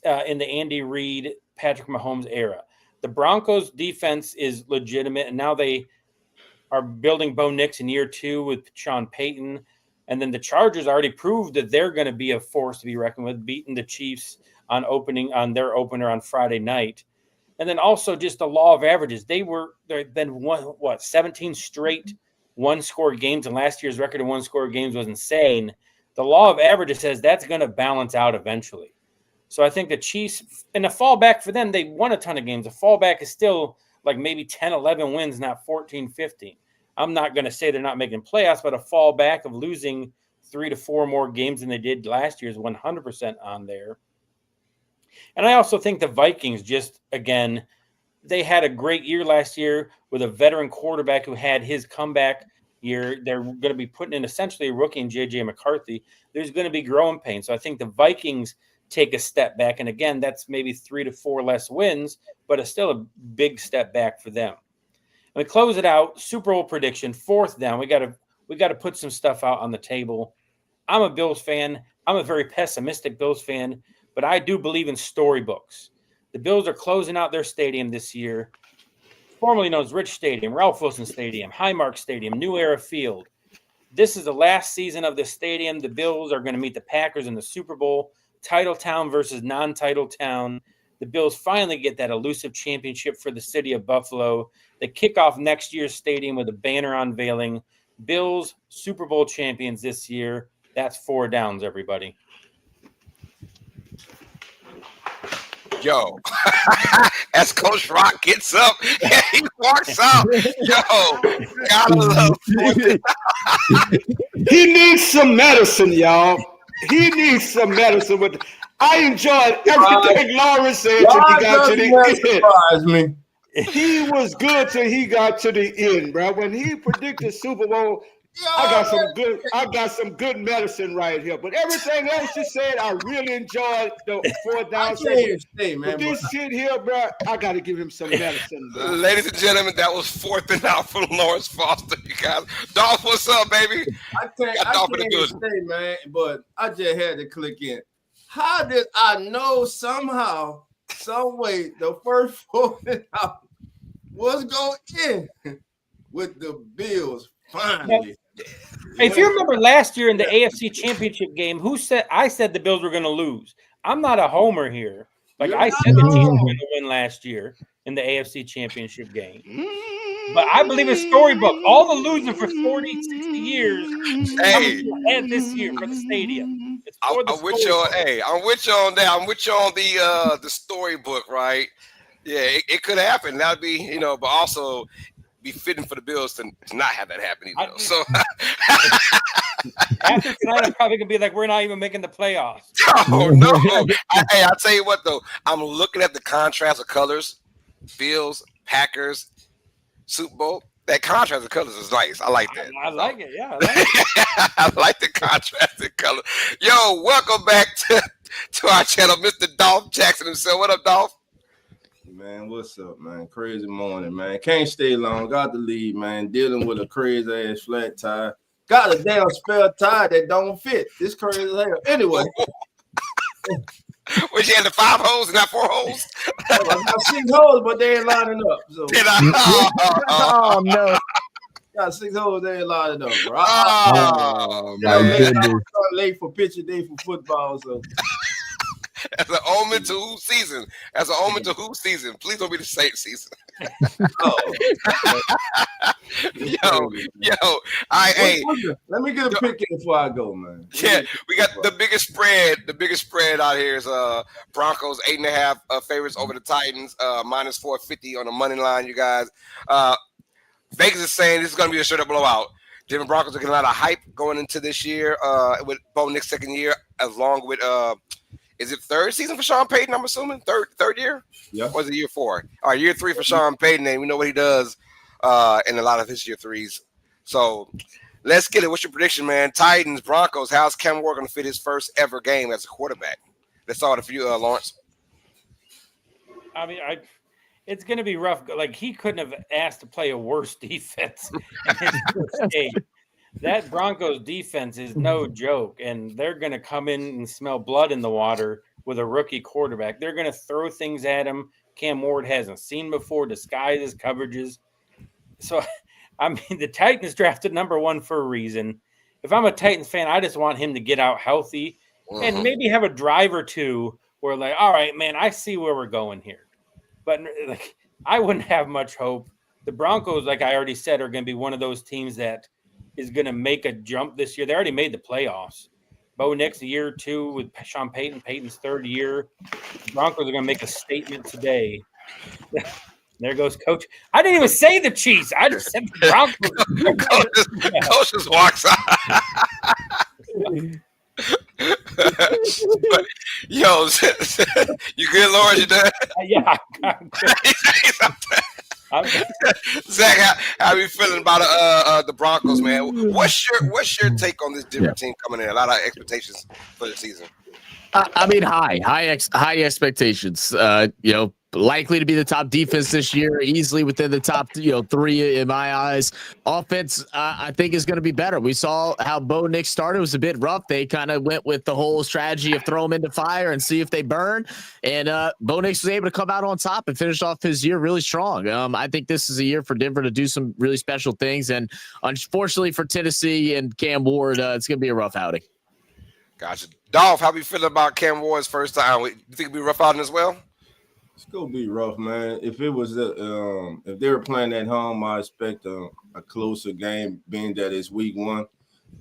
in the Andy Reid, Patrick Mahomes era. The Broncos defense is legitimate, and now they are building Bo Nix in year 2 with Sean Payton. And then the Chargers already proved that they're going to be a force to be reckoned with, beating the Chiefs on their opener on Friday night. And then also just the law of averages. They've been 17 straight one-score games, and last year's record of one-score games was insane. The law of averages says that's going to balance out eventually. So I think the Chiefs, and a fallback for them, they won a ton of games. A fallback is still like maybe 10, 11 wins, not 14, 15. I'm not going to say they're not making playoffs, but a fallback of losing 3 to 4 more games than they did last year is 100% on there. And I also think the Vikings just, again, they had a great year last year with a veteran quarterback who had his comeback year. They're going to be putting in essentially a rookie in J.J. McCarthy. There's going to be growing pains. So I think the Vikings take a step back. And again, that's maybe 3 to 4 less wins, but it's still a big step back for them. And we close it out. Super Bowl prediction, fourth down. We got to put some stuff out on the table. I'm a Bills fan. I'm a very pessimistic Bills fan, but I do believe in storybooks. The Bills are closing out their stadium this year, formerly known as Rich Stadium, Ralph Wilson Stadium, Highmark Stadium, New Era Field. This is the last season of the stadium. The Bills are going to meet the Packers in the Super Bowl. Title town versus non-title town. The Bills finally get that elusive championship for the city of Buffalo. They kick off next year's stadium with a banner unveiling. Bills Super Bowl champions this year. That's 4 downs, everybody. Yo, as Coach Rock gets up and he walks out, gotta love He needs some medicine, y'all. He needs some medicine. I enjoyed everything Lawrence said till he got to the end. He was good till he got to the end, bro. When he predicted Super Bowl, I got some good medicine right here. But everything else you said, I really enjoyed the 4 down. But this shit here, bro, I got to give him some medicine, bro. Ladies and gentlemen, that was 4th and out for Lawrence Foster. You guys, Dolph, what's up, baby? I can't say, man, but I just had to click in. How did I know somehow, some way, the first 4 and out was going in with the Bills finally? If you remember last year in the AFC Championship game, I said the Bills were going to lose. I'm not a homer here. I said the team was going to win last year in the AFC Championship game. But I believe in storybook. All the losing for 40, 60 years, and this year for the stadium. I'm with you on that. I'm with you on the storybook, right? Yeah, it could happen. That'd be, but also be fitting for the Bills to not have that happen either. So after tonight, I'm probably gonna be like, we're not even making the playoffs. Oh no! Hey, I'll tell you what though. I'm looking at the contrast of colors. Bills, Packers, Super Bowl. That contrast of colors is nice. I like that. I like it. Yeah, I like it. I like the contrasted color. Yo, welcome back to our channel, Mr. Dolph Jackson himself. What up, Dolph? Man, what's up, man? Crazy morning, man. Can't stay long. Got to leave, man. Dealing with a crazy ass flat tire. Got a damn spare tire that don't fit. This crazy as hell. Anyway. Which you had the 5 holes and not 4 holes? I got 6 holes, but they ain't lining up. So. Oh no. got 6 holes. They ain't allowed it up, bro. Oh, You know, my man, goodness. I was late for picture day for football, so. As an omen to whose season? As an omen to whose season? Please don't be the same season. Oh. Yo. Hey. Let me get a pick in before I go, man. Yeah, we got the biggest spread. The biggest spread out here is Broncos 8.5 favorites over the Titans, minus 450 on the money line. You guys, Vegas is saying this is going to be a straight up blowout. Denver Broncos are getting a lot of hype going into this year with Bo Nick's second year, along with is it third season for Sean Payton? I'm assuming third year. Yeah. Or is it year 4? All right, year 3 for Sean Payton, and we know what he does in a lot of his year 3s. So. Let's get it. What's your prediction, man? Titans, Broncos. How's Cam Ward going to fit his first ever game as a quarterback? Let's start with you, Lawrence. I mean, it's going to be rough. Like, he couldn't have asked to play a worse defense in his first game. That Broncos defense is no joke, and they're going to come in and smell blood in the water with a rookie quarterback. They're going to throw things at him Cam Ward hasn't seen before, disguise his coverages. So, I mean, the Titans drafted number 1 for a reason. If I'm a Titans fan, I just want him to get out healthy and maybe have a drive or two where, like, all right, man, I see where we're going here. But, like, I wouldn't have much hope. The Broncos, like I already said, are going to be one of those teams that is going to make a jump this year. They already made the playoffs. Bo Nick's year 2 with Sean Payton, Payton's 3rd year. The Broncos are going to make a statement today. There goes Coach. I didn't even say the Chiefs. I just said the Broncos. Coach just walks out. But, yo, you good, Lawrence? You done? Yeah. Zach, how are you feeling about the Broncos, man? What's your take on this Denver team coming in? A lot of expectations for the season. I mean, high expectations. Likely to be the top defense this year, easily within the top 3 in my eyes. Offense, I think, is going to be better. We saw how Bo Nick started. It was a bit rough. They kind of went with the whole strategy of throw them into fire and see if they burn. And Bo Nix was able to come out on top and finish off his year really strong. I think this is a year for Denver to do some really special things. And unfortunately for Tennessee and Cam Ward, it's going to be a rough outing. Gotcha. Dolph, how you feeling about Cam Ward's first time? You think it'll be a rough outing as well? It's gonna be rough, man. If it was if they were playing at home, I expect a closer game, being that it's week 1.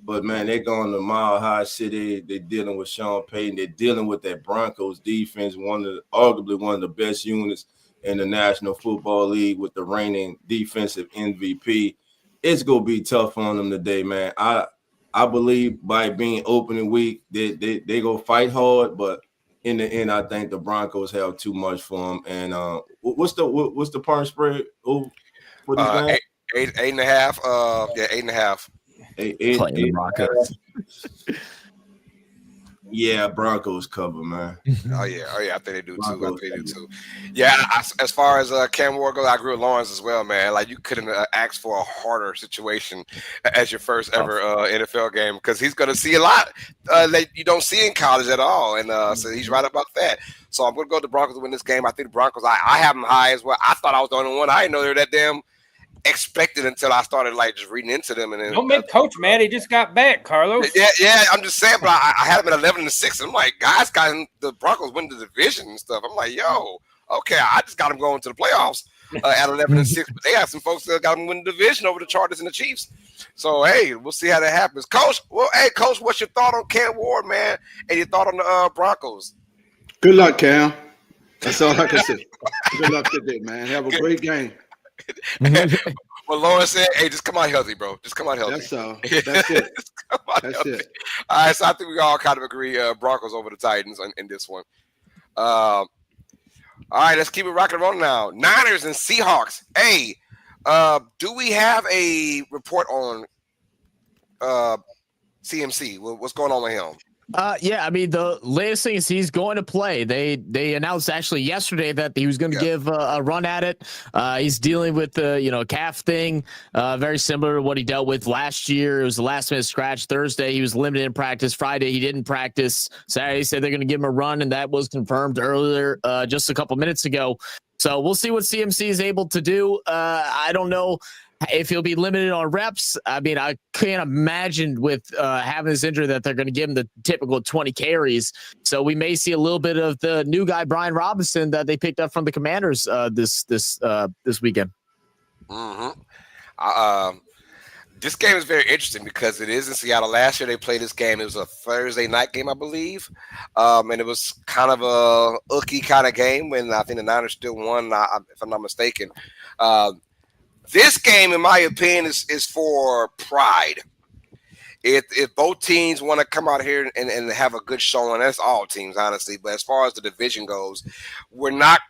But man, they're going to Mile High City. They're dealing with Sean Payton. They're dealing with that Broncos defense, arguably one of the best units in the National Football League, with the reigning defensive MVP. It's gonna be tough on them today, man. I believe by being opening week, they go fight hard, but in the end, I think the Broncos have too much for them. And what's the point spread for this game? 8.5. 8.5. Eight Broncos. Yeah, Broncos cover, man. Oh yeah, I think they do too. Yeah, as far as Cam Ward goes, I agree with Lawrence as well, man. Like, you couldn't ask for a harder situation as your first ever NFL game, because he's going to see a lot that you don't see in college at all, and so he's right about that. So I'm going to go to the Broncos to win this game. I think the Broncos, I have them high as well. I thought I was the only one. I didn't know they were that damn expected until I started just reading into them. And then, don't make Coach mad. He just got back, Carlos. Yeah. I'm just saying, but I had them at 11-6. I'm like, guys, the Broncos win the division and stuff. I'm like, yo, okay, I just got them going to the playoffs at 11-6. But they have some folks that got them win the division over the Chargers and the Chiefs. So hey, we'll see how that happens, Coach. Well, hey, Coach, what's your thought on Cam Ward, man, and your thought on the Broncos? Good luck, Cam. That's all I can say. Good luck today, man. Have a great game. Well, Lauren said, hey, just come out healthy, bro. Just come out healthy. That's all. That's it. That's it. All right, so I think we all kind of agree Broncos over the Titans in this one. All right, let's keep it rocking and rolling now. Niners and Seahawks. Hey, do we have a report on CMC? What's going on with him? Yeah, I mean, the latest thing is he's going to play. They announced actually yesterday that he was going to give a run at it. He's dealing with the calf thing, very similar to what he dealt with last year. It was the last minute scratch. Thursday he was limited in practice. Friday he didn't practice. Saturday he said they're going to give him a run, and that was confirmed earlier, just a couple minutes ago. So we'll see what CMC is able to do. I don't know if he'll be limited on reps, I mean, I can't imagine with having this injury that they're going to give him the typical 20 carries. So we may see a little bit of the new guy, Brian Robinson, that they picked up from the Commanders this weekend. Mm-hmm. This game is very interesting because it is in Seattle. Last year they played this game. It was a Thursday night game, I believe, and it was kind of a ooky kind of game when I think the Niners still won, if I'm not mistaken. This game, in my opinion, is for pride. If both teams want to come out here and have a good showing, that's all teams, honestly. But as far as the division goes, we're not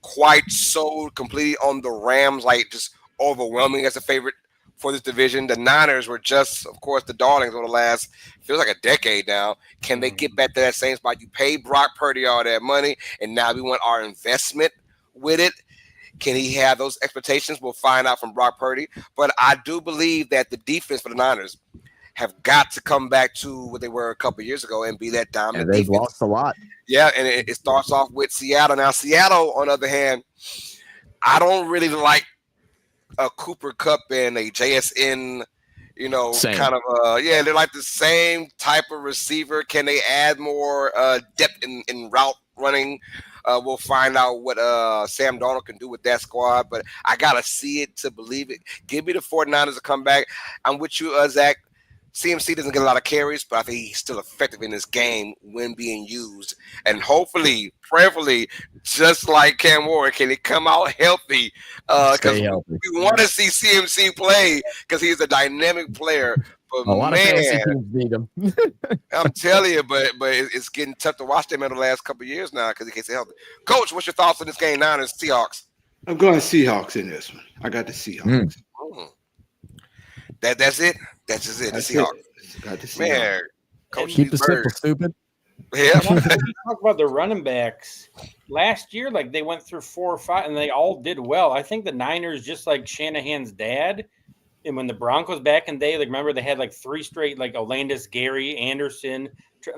quite sold completely on the Rams, like just overwhelming as a favorite for this division. The Niners were just, of course, the darlings over the last, feels like a decade now. Can they get back to that same spot? You paid Brock Purdy all that money, and now we want our investment with it. Can he have those expectations? We'll find out from Brock Purdy. But I do believe that the defense for the Niners have got to come back to what they were a couple of years ago and be that dominant They've defense. lost a lot. Yeah, and it starts off with Seattle. Now, Seattle, on the other hand, I don't really like a Cooper Kupp and a JSN, kind of they're like the same type of receiver. Can they add more depth in route running? We'll find out what Sam Darnold can do with that squad, but I gotta see it to believe it. Give me the 49ers to come back. I'm with you, Zach. CMC doesn't get a lot of carries, but I think he's still effective in this game when being used. And hopefully, prayerfully, just like Cam Ward, can he come out healthy? Because we want to see CMC play because he's a dynamic player. But a lot of fantasy teams need him. I'm telling you, but it's getting tough to watch them in the last couple of years now because he can't stay healthy. Coach, what's your thoughts on this game, Niners, Seahawks? I'm going Seahawks in this one. I got the Seahawks. That's it. That's just it. The Seahawks. Got the Seahawks. Man, Coach, keep the simple, stupid. Yeah. Talk about the running backs. Last year, like they went through 4 or 5, and they all did well. I think the Niners, just like Shanahan's dad, and when the Broncos back in the day, like remember they had like 3 straight, like Olandis, Gary, Anderson.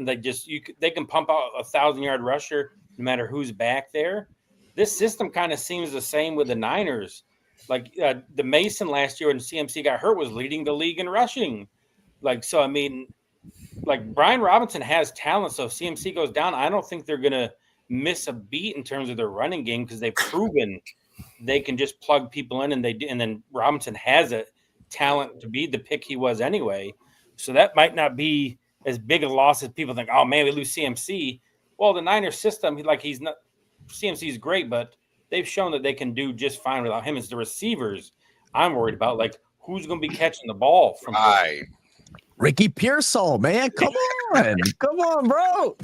They can pump out a 1,000-yard rusher no matter who's back there. This system kind of seems the same with the Niners. Like the Mason last year when CMC got hurt was leading the league in rushing. Like, so, I mean, like Brian Robinson has talent. So if CMC goes down, I don't think they're going to miss a beat in terms of their running game because they've proven they can just plug people in and then Robinson has a talent to be the pick he was anyway. So that might not be as big a loss as people think, oh man, we lose CMC. Well, the Niners system, he's not, CMC is great, but they've shown that they can do just fine without him. It's the receivers I'm worried about. Like, who's going to be catching the ball from Ricky Pearsall, man. Come on. Come on, bro.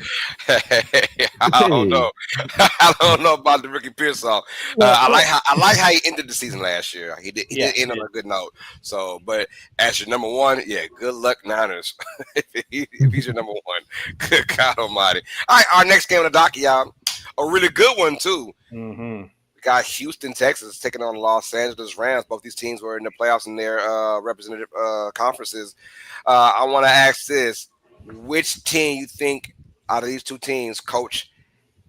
I don't know. I don't know about the Ricky Pearsall. I like how he ended the season last year. He did end on a good note. So, but as your number one, good luck, Niners. if he's your number one. Good God almighty. All right, our next game on the docket, y'all. A really good one, too. Mm-hmm. We got Houston, Texas, taking on Los Angeles Rams. Both these teams were in the playoffs in their representative conferences. I want to ask this. Which team you think out of these two teams, Coach,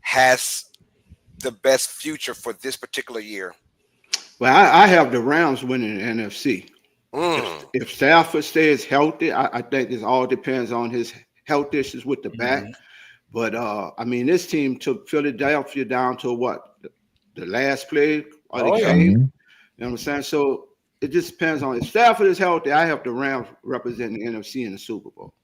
has the best future for this particular year? Well, I have the Rams winning the NFC. If Stafford stays healthy, I think this all depends on his health issues with the back. But, I mean, this team took Philadelphia down to what? The last play of the game. You know what I'm saying? So it just depends on if Stafford is healthy. I have the Rams representing the NFC in the Super Bowl.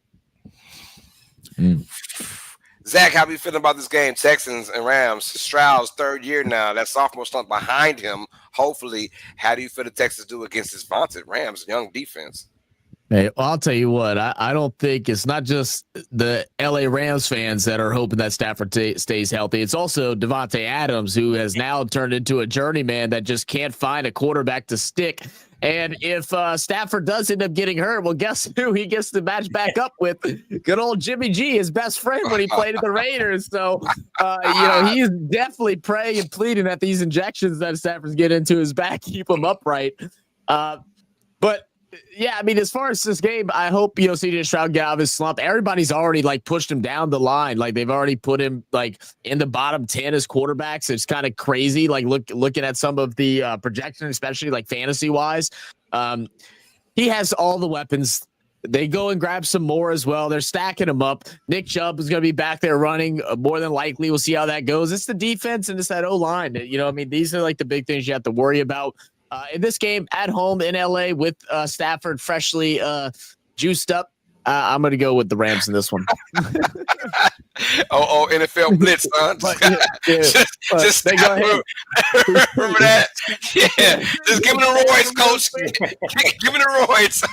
Zach, how are you feeling about this game? Texans and Rams. Stroud's third year now. That sophomore slump behind him. Hopefully, how do you feel the Texans do against this vaunted Rams young defense? Hey, I'll tell you what, I don't think it's not just the LA Rams fans that are hoping that Stafford stays healthy. It's also Devontae Adams, who has now turned into a journeyman that just can't find a quarterback to stick. And if Stafford does end up getting hurt, well, guess who he gets to match back up with? Good old Jimmy G, his best friend when he played at the Raiders. So, he's definitely praying and pleading that these injections that Stafford's getting into his back keep him upright. But Yeah, I mean, as far as this game, I hope CJ Stroud get out of his slump. Everybody's already like pushed him down the line, like they've already put him like in the bottom 10 as quarterbacks. It's kind of crazy, like looking at some of the projections, especially like fantasy wise. He has all the weapons. They go and grab some more as well. They're stacking them up. Nick Chubb is going to be back there running more than likely. We'll see how that goes. It's the defense and it's that O-line. I mean, these are like the big things you have to worry about. In this game at home in LA with Stafford freshly juiced up, I'm going to go with the Rams in this one. NFL blitz, huh? Just they go ahead. Remember that? Yeah, just give me the roids, coach. Give me the roids.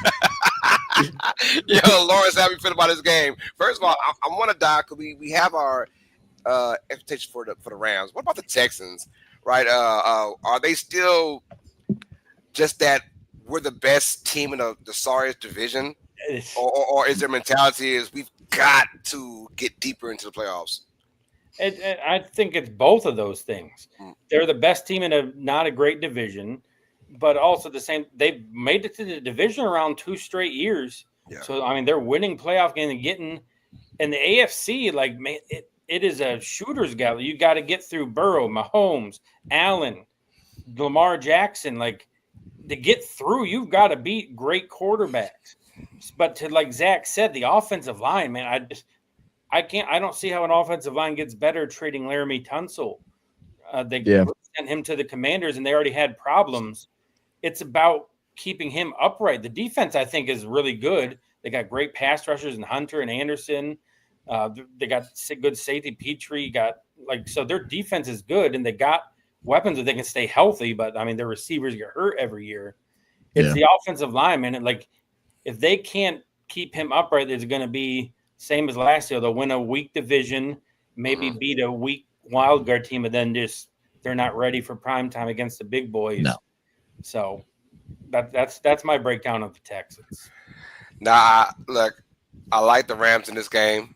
Yo, Lawrence, how you feel about this game? First of all, I want to die because we have our expectations for the Rams. What about the Texans? Right? Are they still just that we're the best team in the sorriest division, or is their mentality is we've got to get deeper into the playoffs? I think it's both of those things. They're the best team in not a great division, but also the same. They've made it to the division around 2 straight years. Yeah. So I mean, they're winning playoff games and getting in the AFC. Like, man, it is a shooter's gallery. You got to get through Burrow, Mahomes, Allen, Lamar Jackson. Like, to get through, you've got to beat great quarterbacks. But to, like Zach said, the offensive line, man, I don't see how an offensive line gets better trading Laramie Tunsil. They sent him to the Commanders and they already had problems. It's about keeping him upright. The defense, I think, is really good. They got great pass rushers in Hunter and Anderson. They got good safety Petrie. So their defense is good and they got weapons that they can stay healthy, but I mean their receivers get hurt every year. It's the offensive line, man. If they can't keep him upright, it's going to be same as last year. They'll win a weak division, maybe beat a weak wild card team, and then they're not ready for prime time against the big boys. No. So that's my breakdown of the Texans. Now, look, I like the Rams in this game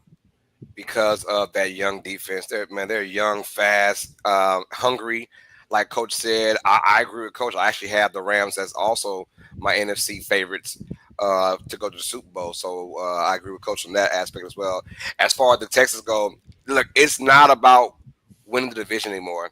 because of that young defense. They're young, fast, hungry. Like Coach said, I agree with Coach. I actually have the Rams as also my NFC favorites to go to the Super Bowl. So I agree with Coach on that aspect as well. As far as the Texans go, look, it's not about winning the division anymore.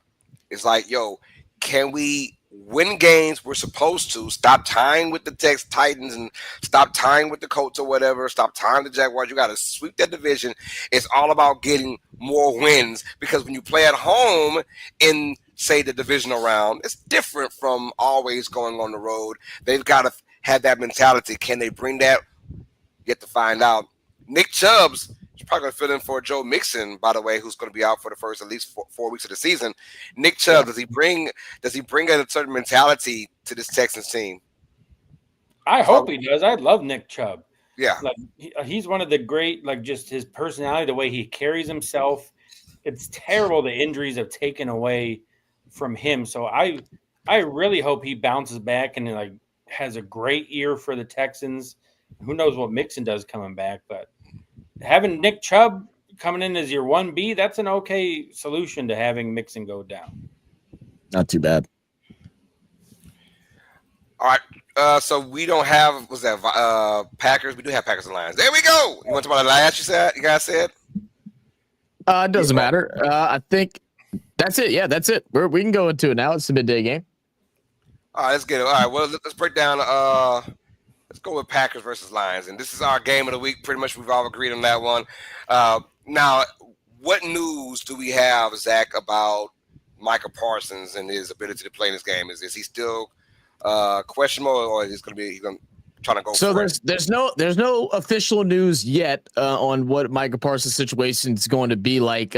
It's like, yo, can we win games we're supposed to? Stop tying with the Titans and stop tying with the Colts or whatever. Stop tying the Jaguars. You got to sweep that division. It's all about getting more wins because when you play at home in, say, the divisional round, it's different from always going on the road. They've got to have that mentality. Can they bring that? Get to find out. Nick Chubb's probably going to fill in for Joe Mixon, by the way, who's going to be out for the first at least 4 weeks of the season. Nick Chubb, does he bring a certain mentality to this Texans team? I hope he does. I love Nick Chubb. Yeah. Like, he's one of the great, like, just his personality, the way he carries himself. It's terrible the injuries have taken away from him. So I really hope he bounces back and like has a great year for the Texans. Who knows what Mixon does coming back, but having Nick Chubb coming in as your 1B, that's an okay solution to having Mixon go down. Not too bad. All right. So we don't have, Packers? We do have Packers and Lions. There we go. You want to talk about the Lions you guys said? It doesn't matter. I think that's it. Yeah, that's it. We can go into it now. It's a midday game. All right, let's get it. All right, well, let's break down. Let's go with Packers versus Lions. And this is our game of the week. Pretty much we've all agreed on that one. Now, what news do we have, Zach, about Micah Parsons and his ability to play in this game? Is he still questionable, or is he's going to try to go so for there's no official news yet on what Micah Parsons' situation is going to be like.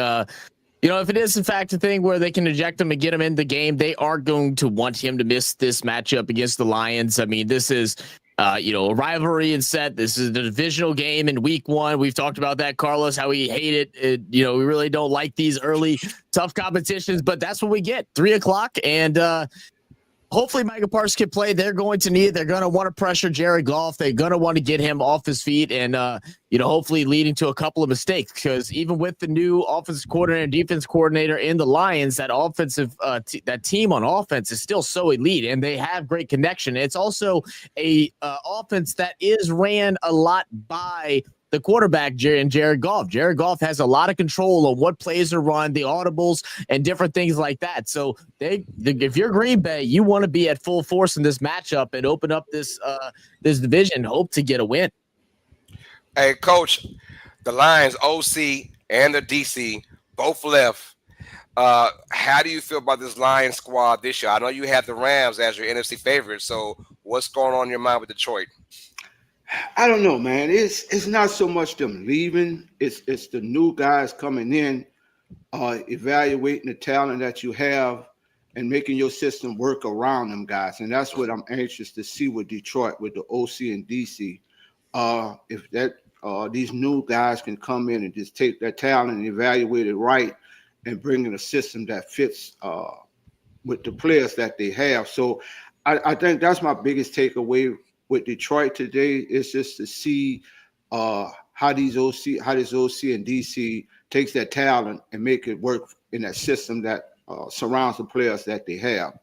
If it is in fact a thing where they can eject him and get him in the game, they are going to want him to miss this matchup against the Lions. I mean, this is a rivalry and set. This is the divisional game in week 1. We've talked about that, Carlos, how we hate it. We really don't like these early tough competitions, but that's what we get. 3:00 and hopefully Micah Parsons can play. They're going to need it. They're going to want to pressure Jared Goff. They're going to want to get him off his feet and, hopefully leading to a couple of mistakes, because even with the new offensive coordinator and defense coordinator in the Lions, that offensive that team on offense is still so elite, and they have great connection. It's also a offense that is ran a lot by the quarterback, Jared Goff. Jared Goff has a lot of control on what plays are run, the audibles, and different things like that. So if you're Green Bay, you want to be at full force in this matchup and open up this division, hope to get a win. Hey, Coach, the Lions OC and the DC both left. How do you feel about this Lions squad this year? I know you have the Rams as your NFC favorite. So what's going on in your mind with Detroit? I don't know, man. It's not so much them leaving. It's the new guys coming in, evaluating the talent that you have and making your system work around them guys. And that's what I'm anxious to see with Detroit, with the OC and DC. If that these new guys can come in and just take that talent and evaluate it right and bring in a system that fits with the players that they have. So I think that's my biggest takeaway with Detroit today, is just to see how this OC and DC takes that talent and make it work in that system that surrounds the players that they have.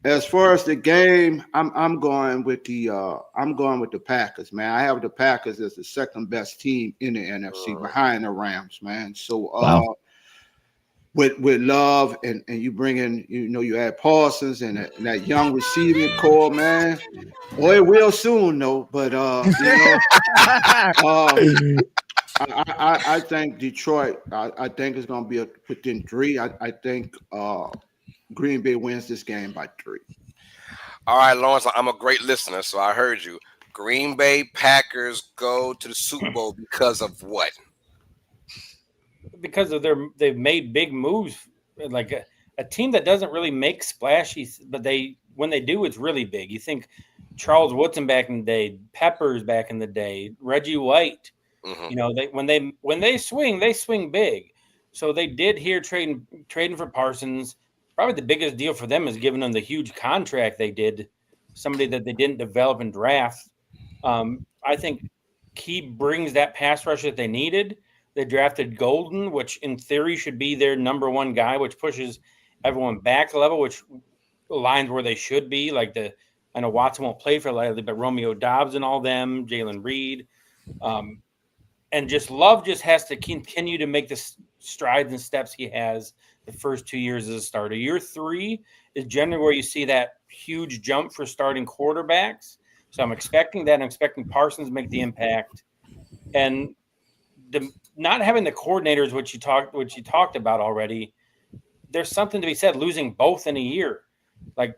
As far as the game, I'm going with the Packers, man. I have the Packers as the second best team in the NFC behind the Rams, man. So Wow. with Love and you bring in, you add Parsons and that young receiving core, man. Boy, it will soon though. But I think Detroit. I think it's going to be within 3. I think Green Bay wins this game by 3. All right, Lawrence, I'm a great listener, so I heard you. Green Bay Packers go to the Super Bowl because of what? Because of they've made big moves, like a team that doesn't really make splashy, but when they do, it's really big. You think Charles Woodson back in the day, Peppers back in the day, Reggie White. Mm-hmm. When they swing big. So they did here trading for Parsons. Probably the biggest deal for them is giving them the huge contract they did, somebody that they didn't develop and draft. I think he brings that pass rush that they needed. They drafted Golden, which in theory should be their number one guy, which pushes everyone back a level, which aligns where they should be. I know Watson won't play for lightly, but Romeo Dobbs and all them, Jalen Reed. And just Love just has to continue to make the strides and steps he has the first 2 years as a starter. Year 3 is generally where you see that huge jump for starting quarterbacks. So I'm expecting that. I'm expecting Parsons to make the impact. And not having the coordinators, which you talked about already, there's something to be said. Losing both in a year, like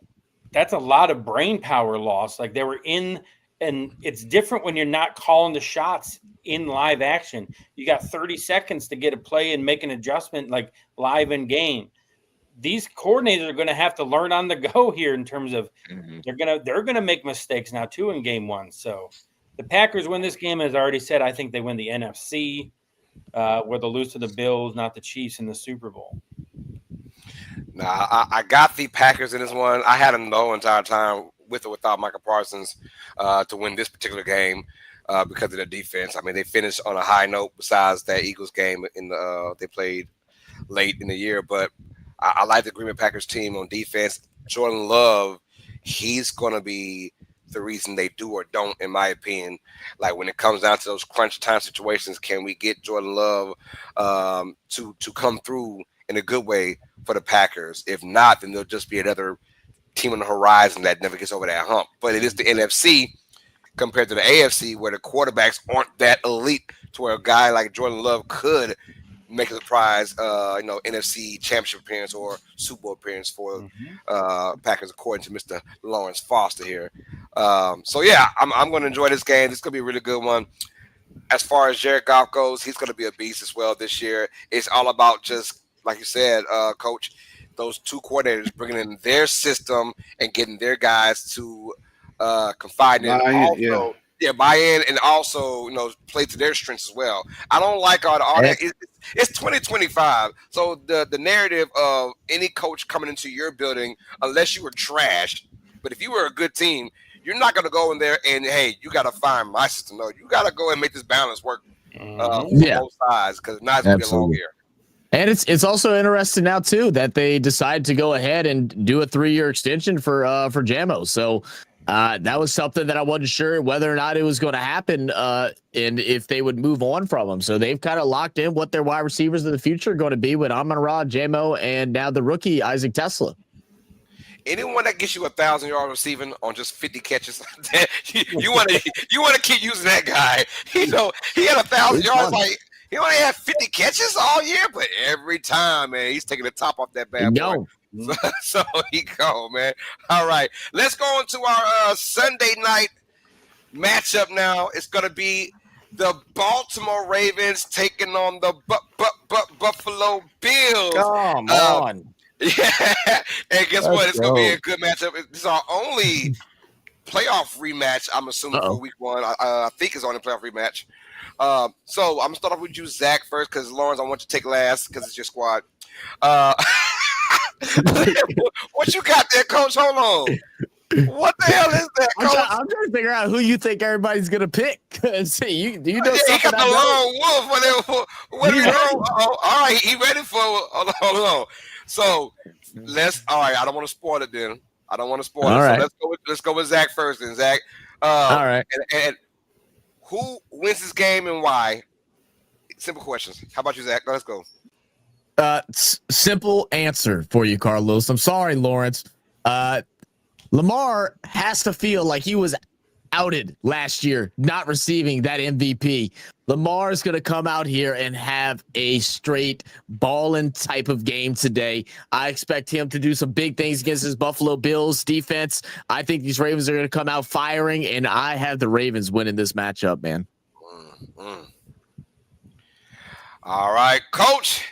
that's a lot of brain power loss. Like they were in, and it's different when you're not calling the shots in live action. You got 30 seconds to get a play and make an adjustment, like live in game. These coordinators are going to have to learn on the go here in terms of they're gonna make mistakes now too in game 1. So the Packers win this game, as I already said. I think they win the NFC, where they'll lose to the Bills, not the Chiefs, in the Super Bowl. Nah, I got the Packers in this one. I had them the whole entire time, with or without Micah Parsons, to win this particular game because of their defense. I mean, they finished on a high note besides that Eagles game they played late in the year. But I like the Green Bay Packers team on defense. Jordan Love, he's going to be the reason they do or don't, in my opinion. Like when it comes down to those crunch time situations, can we get Jordan Love to come through in a good way for the Packers? If not, then they'll just be another team on the horizon that never gets over that hump. But it is the NFC compared to the AFC, where the quarterbacks aren't that elite to where a guy like Jordan Love could make a surprise, NFC championship appearance or Super Bowl appearance for Packers, according to Mr. Lawrence Foster here. So yeah, I'm going to enjoy this game. This is going to be a really good one. As far as Jared Goff goes, he's going to be a beast as well this year. It's all about, just like you said, Coach, those two coordinators bringing in their system and getting their guys to confide in. Also, Yeah, buy in and also play to their strengths as well. I don't like all that. It's 2025, so the narrative of any coach coming into your building, unless you were trash, but if you were a good team, you're not going to go in there and hey, you got to find my system. No, you got to go and make this balance work for both sides because not going to be a long year. And it's also interesting now too that they decided to go ahead and do a 3-year extension for Jamo. So that was something that I wasn't sure whether or not it was going to happen and if they would move on from him. So they've kind of locked in what their wide receivers of the future are going to be with Amon-Ra, Jamo, and now the rookie Isaac Tesla. Anyone that gets you 1,000-yard receiving on just 50 catches, you want to keep using that guy. He had 1,000 yards like. He only had 50 catches all year, but every time, man, he's taking the top off that bad boy. So he go, man. All right, let's go into our Sunday night matchup now. It's going to be the Baltimore Ravens taking on the Buffalo Bills. Come on. Yeah, and guess what? It's going to be a good matchup. This is our only playoff rematch, I'm assuming, for week 1. I think it's only playoff rematch. So I'm gonna start off with you, Zach, first, because Lawrence, I want you to take last because it's your squad. What you got there, Coach? Hold on. What the hell is that, Coach? I'm trying to figure out who you think everybody's gonna pick. See, do you know something? He got the lone wolf. What are you doing? All right, he ready for? Hold on. So all right. I don't want to spoil it. Then I don't want to spoil it. Right. So let's go with Zach first. Then Zach. All right. And who wins this game and why? Simple questions. How about you, Zach? Let's go. Simple answer for you, Carlos. I'm sorry, Lawrence. Lamar has to feel like he was outed last year, not receiving that MVP. Lamar is going to come out here and have a straight ballin' type of game today. I expect him to do some big things against his Buffalo Bills defense. I think these Ravens are going to come out firing, and I have the Ravens winning this matchup, man. All right, Coach.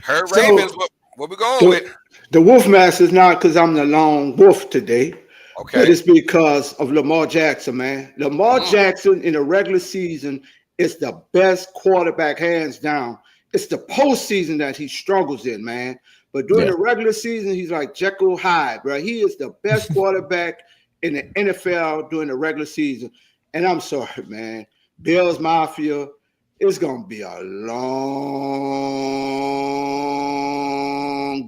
Her Ravens, what we going with? The Wolf Mask is not because I'm the lone wolf today. Okay. But it's because of Lamar Jackson, man. Lamar Jackson in the regular season is the best quarterback, hands down. It's the postseason that he struggles in, man. But during the regular season, he's like Jekyll Hyde, bro. He is the best quarterback in the NFL during the regular season. And I'm sorry, man. Bills Mafia, it's going to be a long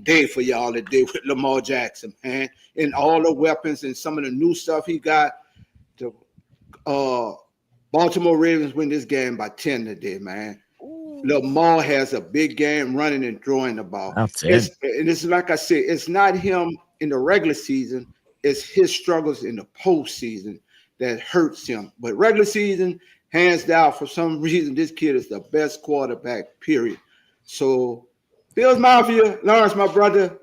day for y'all today with Lamar Jackson, man. And all the weapons and some of the new stuff he got. The Baltimore Ravens win this game by 10 today, man. Lamar has a big game running and throwing the ball. And it's like I said, it's not him in the regular season. It's his struggles in the postseason that hurts him. But regular season, hands down, for some reason, this kid is the best quarterback, period. So, Bills Mafia, Lawrence, my brother,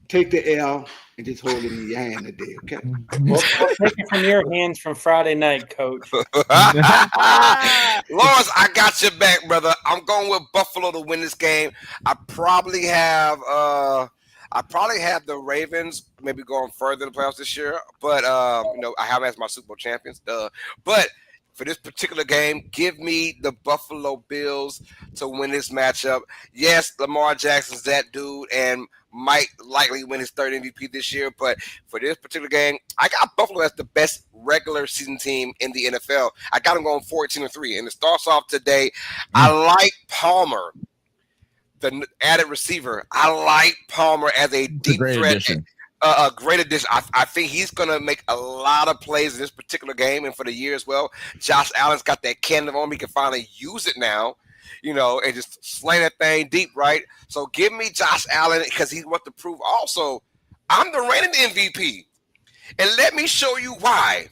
take the L and just hold it in your hand today, okay? We'll take it from your hands from Friday night, Coach. Lawrence, I got your back, brother. I'm going with Buffalo to win this game. I probably have the Ravens maybe going further in the playoffs this year, but I have as my Super Bowl champions, But for this particular game, give me the Buffalo Bills to win this matchup. Yes, Lamar Jackson's that dude and might likely win his third MVP this year. But for this particular game, I got Buffalo as the best regular season team in the NFL. I got them going 14-3. And it starts off today. I like Palmer, the added receiver. I like Palmer as a deep threat. Addition. A great addition. I think he's going to make a lot of plays in this particular game and for the year as well. Josh Allen's got that cannon on him. He can finally use it now, and just slang that thing deep, right? So give me Josh Allen because he wants to prove also I'm the reigning MVP. And let me show you why.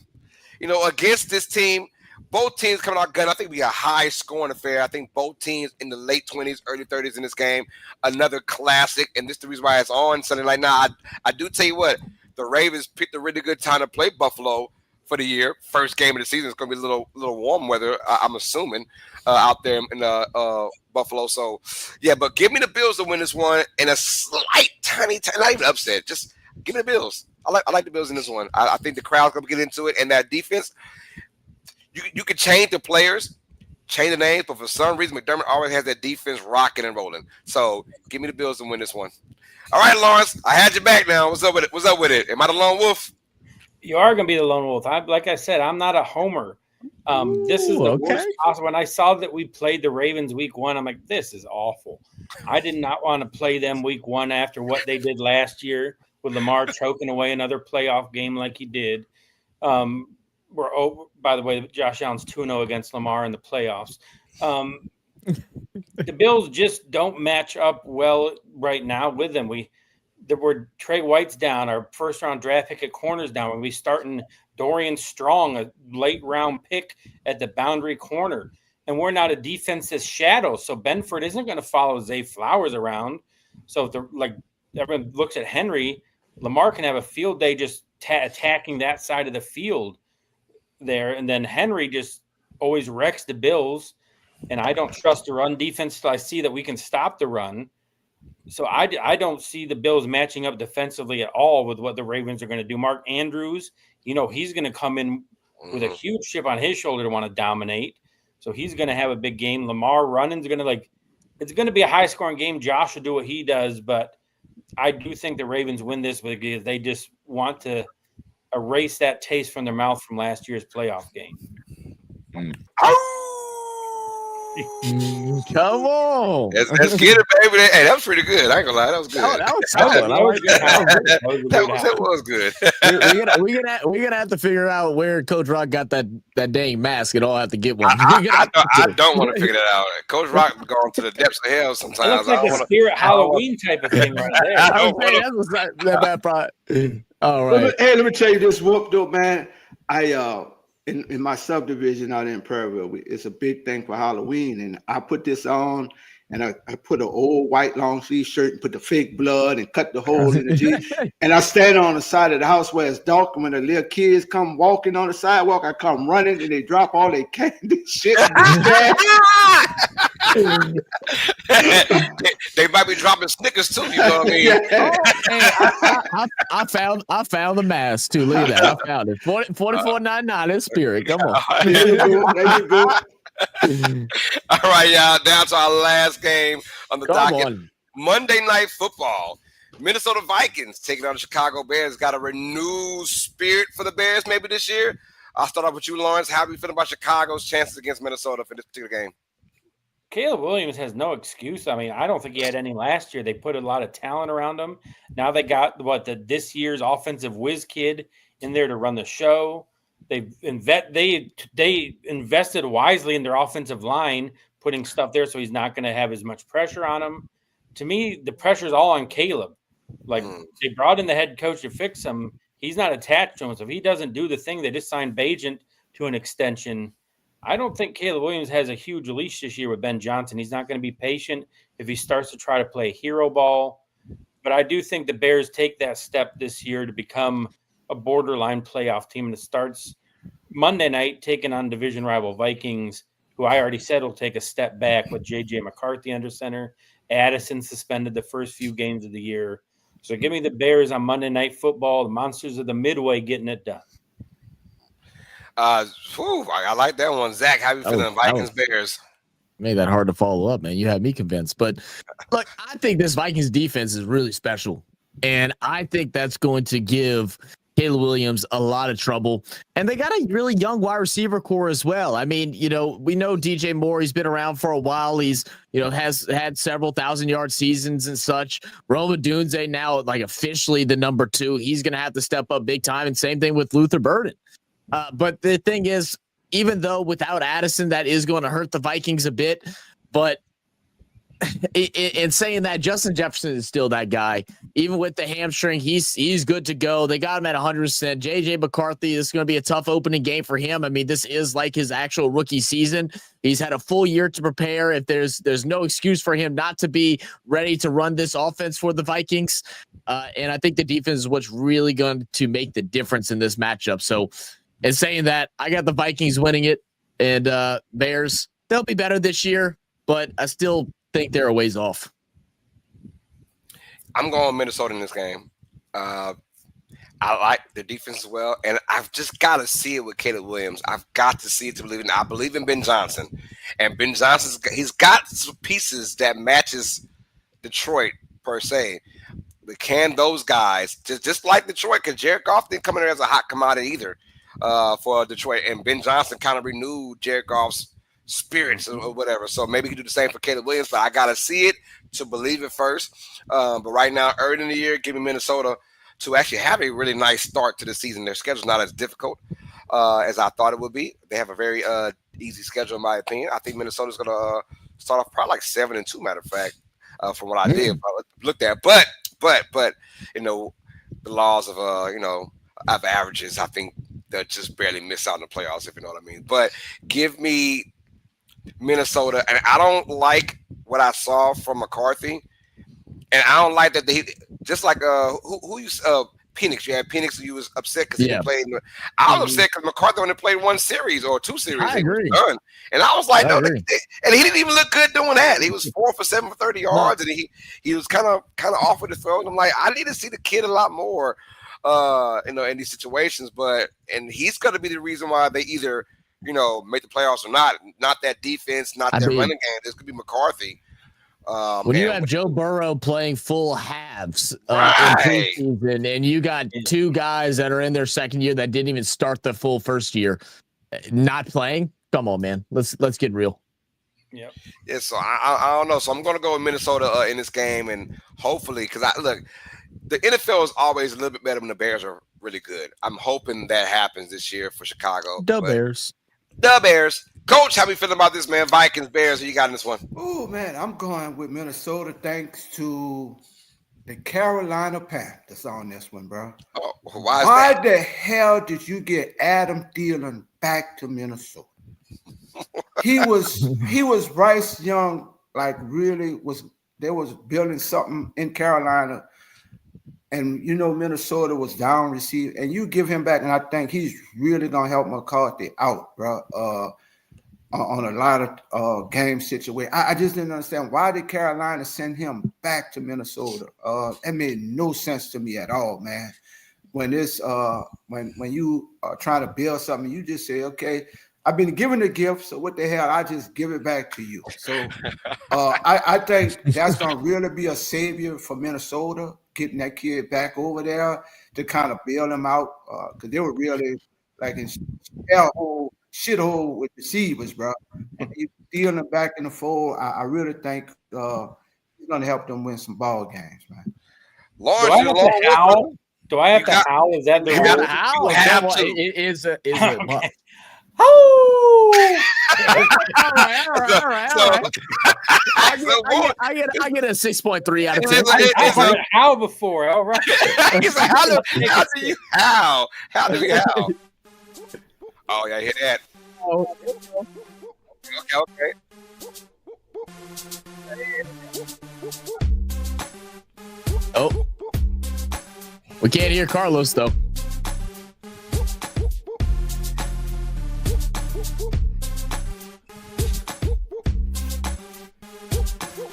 Against this team, both teams coming out gun. I think it'll be a high scoring affair. I think both teams in the late 20s, early 30s in this game. Another classic. And this is the reason why it's on Sunday night. Now, I do tell you what, the Ravens picked a really good time to play Buffalo for the year. First game of the season. It's going to be a little warm weather, I'm assuming, out there in Buffalo. So, yeah, but give me the Bills to win this one in a slight, tiny, not even upset. Just give me the Bills. I like the Bills in this one. I think the crowd's gonna get into it, and that defense. You can change the players, change the names, but for some reason McDermott always has that defense rocking and rolling. So give me the Bills to win this one. All right, Lawrence, I had you back now. What's up with it? What's up with it? Am I the lone wolf? You are going to be the lone wolf. Like I said, I'm not a homer. This is the worst possible. When I saw that we played the Ravens week 1, I'm like, this is awful. I did not want to play them week 1 after what they did last year with Lamar choking away another playoff game like he did. We're over. By the way, Josh Allen's 2-0 against Lamar in the playoffs. The Bills just don't match up well right now with them. We're Trey White's down, our first round draft pick at corner's down. We'll be starting Dorian Strong, a late round pick at the boundary corner. And we're not a defensive shadow. So Benford isn't going to follow Zay Flowers around. So if everyone looks at Henry, Lamar can have a field day just attacking that side of the field there. And then Henry just always wrecks the Bills. And I don't trust the run defense till I see that we can stop the run. So I don't see the Bills matching up defensively at all with what the Ravens are going to do. Mark Andrews, he's going to come in with a huge chip on his shoulder to want to dominate. So he's going to have a big game. Lamar Running's going to it's going to be a high scoring game. Josh will do what he does, but I do think the Ravens win this because they just want to erase that taste from their mouth from last year's playoff game. Come on. Let's get it, baby. Hey, that was pretty good. I ain't gonna lie. That was good. That was solid. That was good. We're gonna have to figure out where Coach Rock got that dang mask and all have to get one. I don't want to figure that out. Coach Rock gone to the depths of hell sometimes. It looks like a spirit Halloween type of thing right there. That bad product. All right. Let me tell you this whoop though, man. In my subdivision out in Prairieville, it's a big thing for Halloween, and I put this on, and I put an old white long sleeve shirt and put the fake blood and cut the hole in the jeans, and I stand on the side of the house where it's dark, and when the little kids come walking on the sidewalk, I come running, and they drop all their candy shit. They might be dropping Snickers too. You know what I mean? I found the mask too. Look at that. I found it. $44.99 in Spirit. Come on. There you go. All right, y'all. Down to our last game on the docket. Monday Night Football. Minnesota Vikings taking on the Chicago Bears. Got a renewed spirit for the Bears maybe this year. I'll start off with you, Lawrence. How are you feeling about Chicago's chances against Minnesota for this particular game? Caleb Williams has no excuse. I mean, I don't think he had any last year. They put a lot of talent around him. Now they got this year's offensive whiz kid in there to run the show. They invested wisely in their offensive line, putting stuff there so he's not going to have as much pressure on him. To me, the pressure is all on Caleb. They brought in the head coach to fix him. He's not attached to him. So if he doesn't do the thing, they just signed Bajent to an extension. I don't think Caleb Williams has a huge leash this year with Ben Johnson. He's not going to be patient if he starts to try to play hero ball. But I do think the Bears take that step this year to become a borderline playoff team. And it starts Monday night taking on division rival Vikings, who I already said will take a step back with J.J. McCarthy under center. Addison suspended the first few games of the year. So give me the Bears on Monday Night Football, the Monsters of the Midway getting it done. I like that one. Zach, how you feeling? Vikings, Bears. Made that hard to follow up, man. You had me convinced. But look, I think this Vikings defense is really special. And I think that's going to give Caleb Williams a lot of trouble. And they got a really young wide receiver core as well. I mean, we know DJ Moore, he's been around for a while. He's, has had several 1,000-yard seasons and such. Roma Dunze now officially the number 2. He's going to have to step up big time. And same thing with Luther Burden. But the thing is, even though without Addison, that is going to hurt the Vikings a bit. But in saying that, Justin Jefferson is still that guy. Even with the hamstring, he's good to go. They got him at 100%. J.J. McCarthy, this is going to be a tough opening game for him. I mean, this is like his actual rookie season. He's had a full year to prepare. If there's no excuse for him not to be ready to run this offense for the Vikings. And I think the defense is what's really going to make the difference in this matchup. So, in saying that, I got the Vikings winning it, and Bears, they'll be better this year, but I still think they're a ways off. I'm going Minnesota in this game. I like the defense as well, and I've just got to see it with Caleb Williams. I've got to see it to believe it. I believe in Ben Johnson, and Ben Johnson's he's got some pieces that matches Detroit per se. But can those guys just like Detroit? Because Jared Goff didn't come in there as a hot commodity either for Detroit, and Ben Johnson kind of renewed Jared Goff's spirits or whatever. So maybe he can do the same for Caleb Williams. But I got to see it to believe it first. But right now, early in the year, give me Minnesota to actually have a really nice start to the season. Their schedule's not as difficult as I thought it would be. They have a very easy schedule, in my opinion. I think Minnesota's going to start off probably like 7-2, matter of fact, from what I did looked at. But you know, the laws of of averages, I think they'll just barely miss out in the playoffs, if you know what I mean. But give me Minnesota, and I don't like what I saw from McCarthy. And I don't like that they just like who you Penix. You had Penix, you was upset because he didn't play. I was upset because McCarthy only played one series or two series. I agree. Done. And I was like, no, and he didn't even look good doing that. He was 4 for 7 for 30 yards, and he was kind of off with the throw. And I'm like, I need to see the kid a lot more, in these situations. And he's going to be the reason why they either make the playoffs or not. Not that defense, not that running game. This could be McCarthy. When you have Joe Burrow playing full halves in preseason, and you got two guys that are in their second year that didn't even start the full first year, not playing, come on, man. Let's get real. Yep. Yeah. So I don't know. So I'm going to go with Minnesota in this game, and hopefully, because the NFL is always a little bit better when the Bears are really good. I'm hoping that happens this year for Chicago. The Bears. Coach, how we feeling about this, man? Vikings, Bears, who you got in this one? Oh, man, I'm going with Minnesota thanks to the Carolina Panthers on this one, bro. Oh, why the hell did you get Adam Thielen back to Minnesota? He was Bryce Young, like really they was building something in Carolina. And Minnesota was down receiving, and you give him back, and I think he's really gonna help McCarthy out, bro. On a lot of game situation. I just didn't understand why did Carolina send him back to Minnesota. It made no sense to me at all, man. When when you are trying to build something, you just say, okay, I've been given a gift, so what the hell? I just give it back to you. So I think that's gonna really be a savior for Minnesota, getting that kid back over there to kind of bail him out, because they were really like in shithole with receivers, bro. And you stealing them back in the fold. I really think he's gonna help them win some ball games, man. Do I have to howl? Is that the word? Howl? Is it? Okay. Oh! all right. I get a 6.3 out of 10. I've heard howl before. All right. He's like, how do you howl? How do you howl? Oh, yeah, I hear that. Okay. Oh. We can't hear Carlos, though.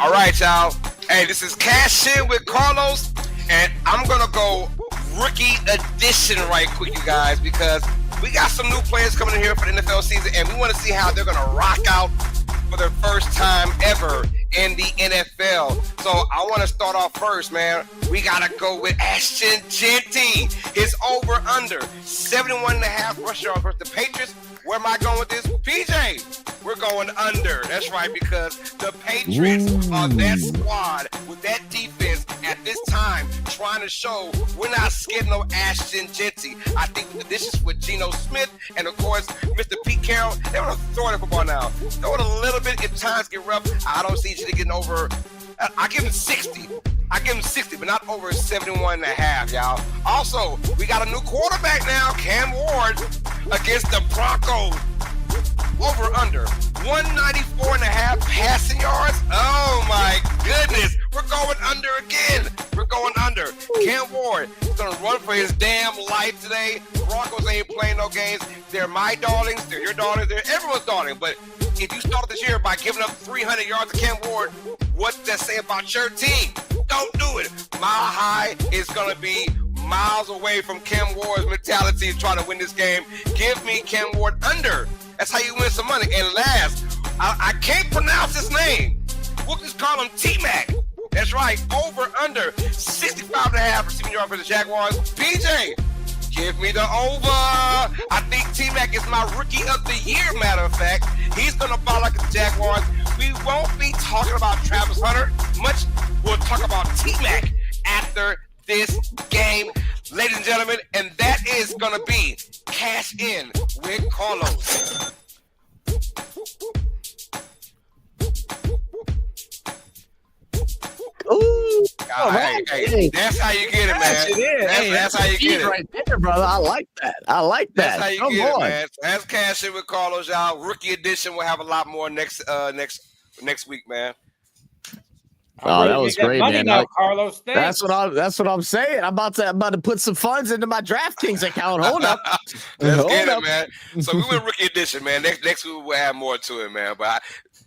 All right, y'all. Hey, this is Cash In with Carlos, and I'm going to go rookie edition right quick, you guys, because we got some new players coming in here for the NFL season, and we want to see how they're going to rock out for their first time ever in the NFL. So I want to start off first, man. We got to go with Ashton Jeanty. His over-under, 71.5 rush yards versus the Patriots. Where am I going with this? PJ, we're going under. That's right, because the Patriots are that squad with that defense at this time trying to show we're not scared no Ashton Jeanty. I think the additions with Geno Smith and, of course, Mr. Pete Carroll, they're going to throw the football now. Throw it a little bit if times get rough. I don't see Jeanty getting over. I give him 60. But not over 71.5, y'all. Also, we got a new quarterback now, Cam Ward, against the Broncos. Over under 194.5 passing yards. Oh my goodness. We're going under again. We're going under. Cam Ward is gonna run for his damn life today. Broncos ain't playing no games. They're my darlings, they're your darlings, they're everyone's darling. But if you started this year by giving up 300 yards to Cam Ward, what's that say about your team? Don't do it. Mile High is gonna be Mile miles away from Cam Ward's mentality of trying to win this game. Give me Cam Ward under. That's how you win some money. And last, I can't pronounce his name. We'll just call him T-Mac. That's right. Over, under 65.5 receiving yards for the Jaguars. PJ, give me the over. I think T-Mac is my rookie of the year, matter of fact. He's going to ball like the Jaguars. We won't be talking about Travis Hunter much. We'll talk about T-Mac after this game, ladies and gentlemen. And that is going to be Cash In with Carlos. Ooh, hey, that's how you get it, man. That's how you get it, right there, brother. I like that. That's how you get it, man. That's Cash In with Carlos, y'all. Rookie edition. We'll have a lot more next week, man. Oh, that was great, man. Now, Carlos, that's what I'm saying. I'm about to put some funds into my DraftKings account. Hold up. Let's get it, man. So we went rookie edition, man. Next week we'll add more to it, man. But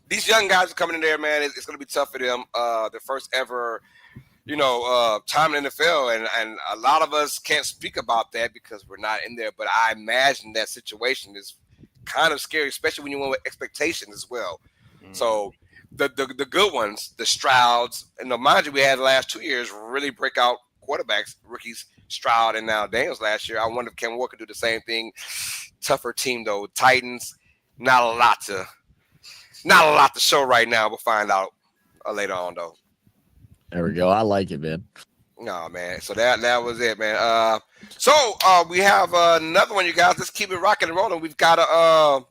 these young guys are coming in there, man. It's going to be tough for them. Their first ever, time in the NFL, and a lot of us can't speak about that because we're not in there. But I imagine that situation is kind of scary, especially when you went with expectations as well. So the good ones, the Strouds, and mind you, we had the last 2 years really breakout quarterbacks, rookies, Stroud and now Daniels last year. I wonder if Ken Walker could do the same thing. Tougher team though. Titans, not a lot to show right now. We'll find out later on though. There we go. I like it, man. No, man. So that was it, man. So we have another one, you guys. Let's keep it rocking and rolling. We've got a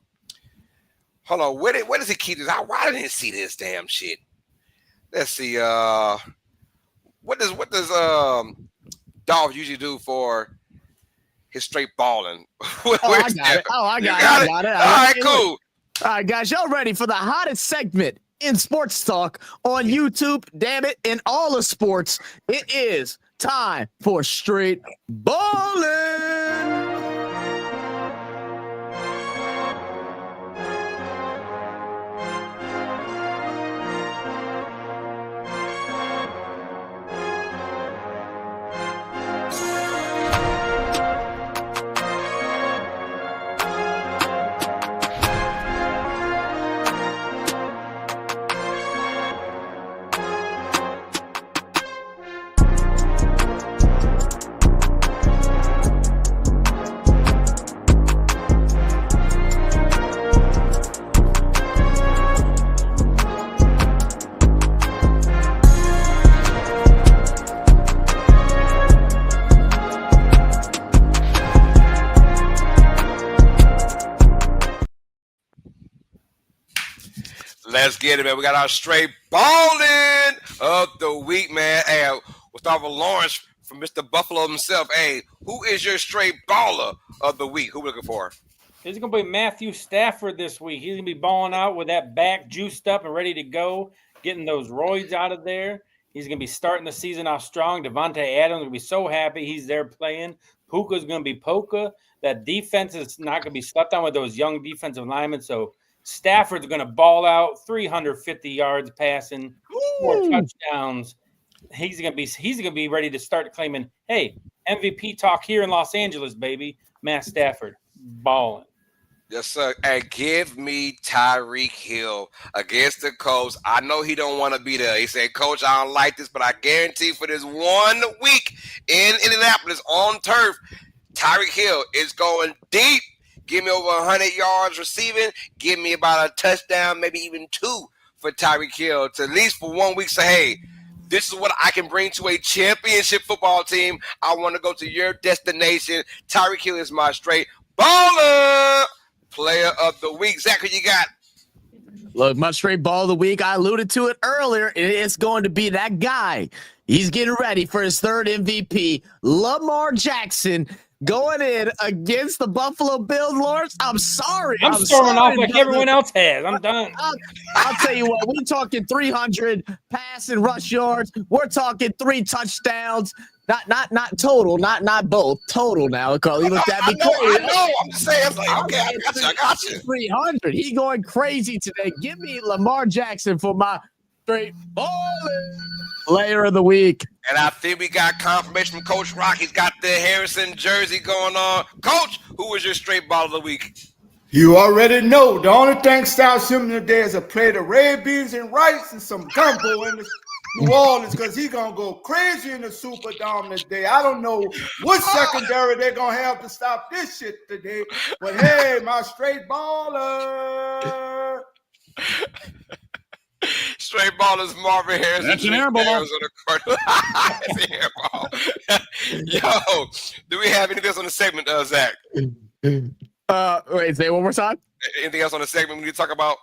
hold on. Where does he keep this? Why didn't he see this damn shit? Let's see. What does Dolph usually do for his straight balling? I got it. I got it. All right, cool. All right, guys, y'all ready for the hottest segment in sports talk on YouTube? Damn it, in all of sports, it is time for straight balling. Let's get it, man. We got our straight balling of the week, man. Hey, we'll start with Lawrence from Mr. Buffalo himself. Hey, who is your straight baller of the week? Who we looking for? It's going to be Matthew Stafford this week. He's going to be balling out with that back juiced up and ready to go, getting those roids out of there. He's going to be starting the season off strong. Devontae Adams will be so happy he's there playing. Puka's going to be Puka. That defense is not going to be slept on with those young defensive linemen. So Stafford's going to ball out 350 yards passing, 4 touchdowns. He's going to be ready to start claiming, hey, MVP talk here in Los Angeles, baby. Matt Stafford balling. Yes, sir. And give me Tyreek Hill against the Colts. I know he don't want to be there. He said, Coach, I don't like this, but I guarantee for this 1 week in Indianapolis on turf, Tyreek Hill is going deep. Give me over 100 yards receiving. Give me about a touchdown, maybe even 2 for Tyreek Hill to at least for 1 week say, hey, this is what I can bring to a championship football team. I want to go to your destination. Tyreek Hill is my straight baller player of the week. Zach, who you got? Look, my straight ball of the week, I alluded to it earlier. It's going to be that guy. He's getting ready for his 3rd MVP, Lamar Jackson, going in against the Buffalo Bills. Lawrence, I'm sorry. I'm storming off like everyone else has. I'm done. I'll tell you what, we're talking 300 pass and rush yards. We're talking 3 touchdowns. Not total, not both. Total now, Carl. You looked at me crazy. I know. I'm just saying. It's like, okay, I got you. 300. He going crazy today. Give me Lamar Jackson for my Straight ballin' player of the week. And I think we got confirmation from Coach Rock. He's got the Harrison jersey going on. Coach, who was your straight ball of the week? You already know. The only thing stops him today is a plate of red beans and rice and some gumbo in the New Orleans, because he's going to go crazy in the Superdome today. I don't know what secondary they're going to have to stop this shit today. But hey, my straight baller. Straight ball is Marvin Harrison. That's an air ball. It's an air ball. Yo, do we have anything else on the segment, Zach? Wait, say it one more time. Anything else on the segment we need to talk about?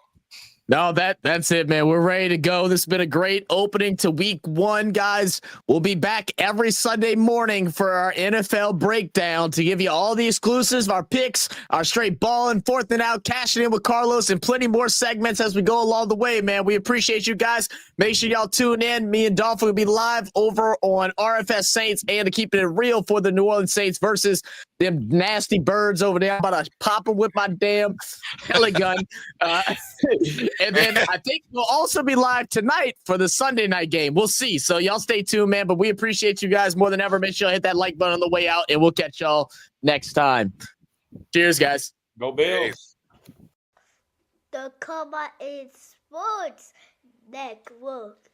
No, that's it, man. We're ready to go. This has been a great opening to week 1, guys. We'll be back every Sunday morning for our NFL breakdown to give you all the exclusives, our picks, our straight ball and fourth and out, cashing in with Carlos, and plenty more segments as we go along the way, man. We appreciate you guys. Make sure y'all tune in. Me and Dolphin will be live over on RFS Saints and to keep it real for the New Orleans Saints versus them nasty birds over there. I'm about to pop them with my damn gun. And then I think we'll also be live tonight for the Sunday night game. We'll see. So y'all stay tuned, man. But we appreciate you guys more than ever. Make sure you hit that like button on the way out, and we'll catch y'all next time. Cheers, guys. Go Bills. The Comma in Sports Network.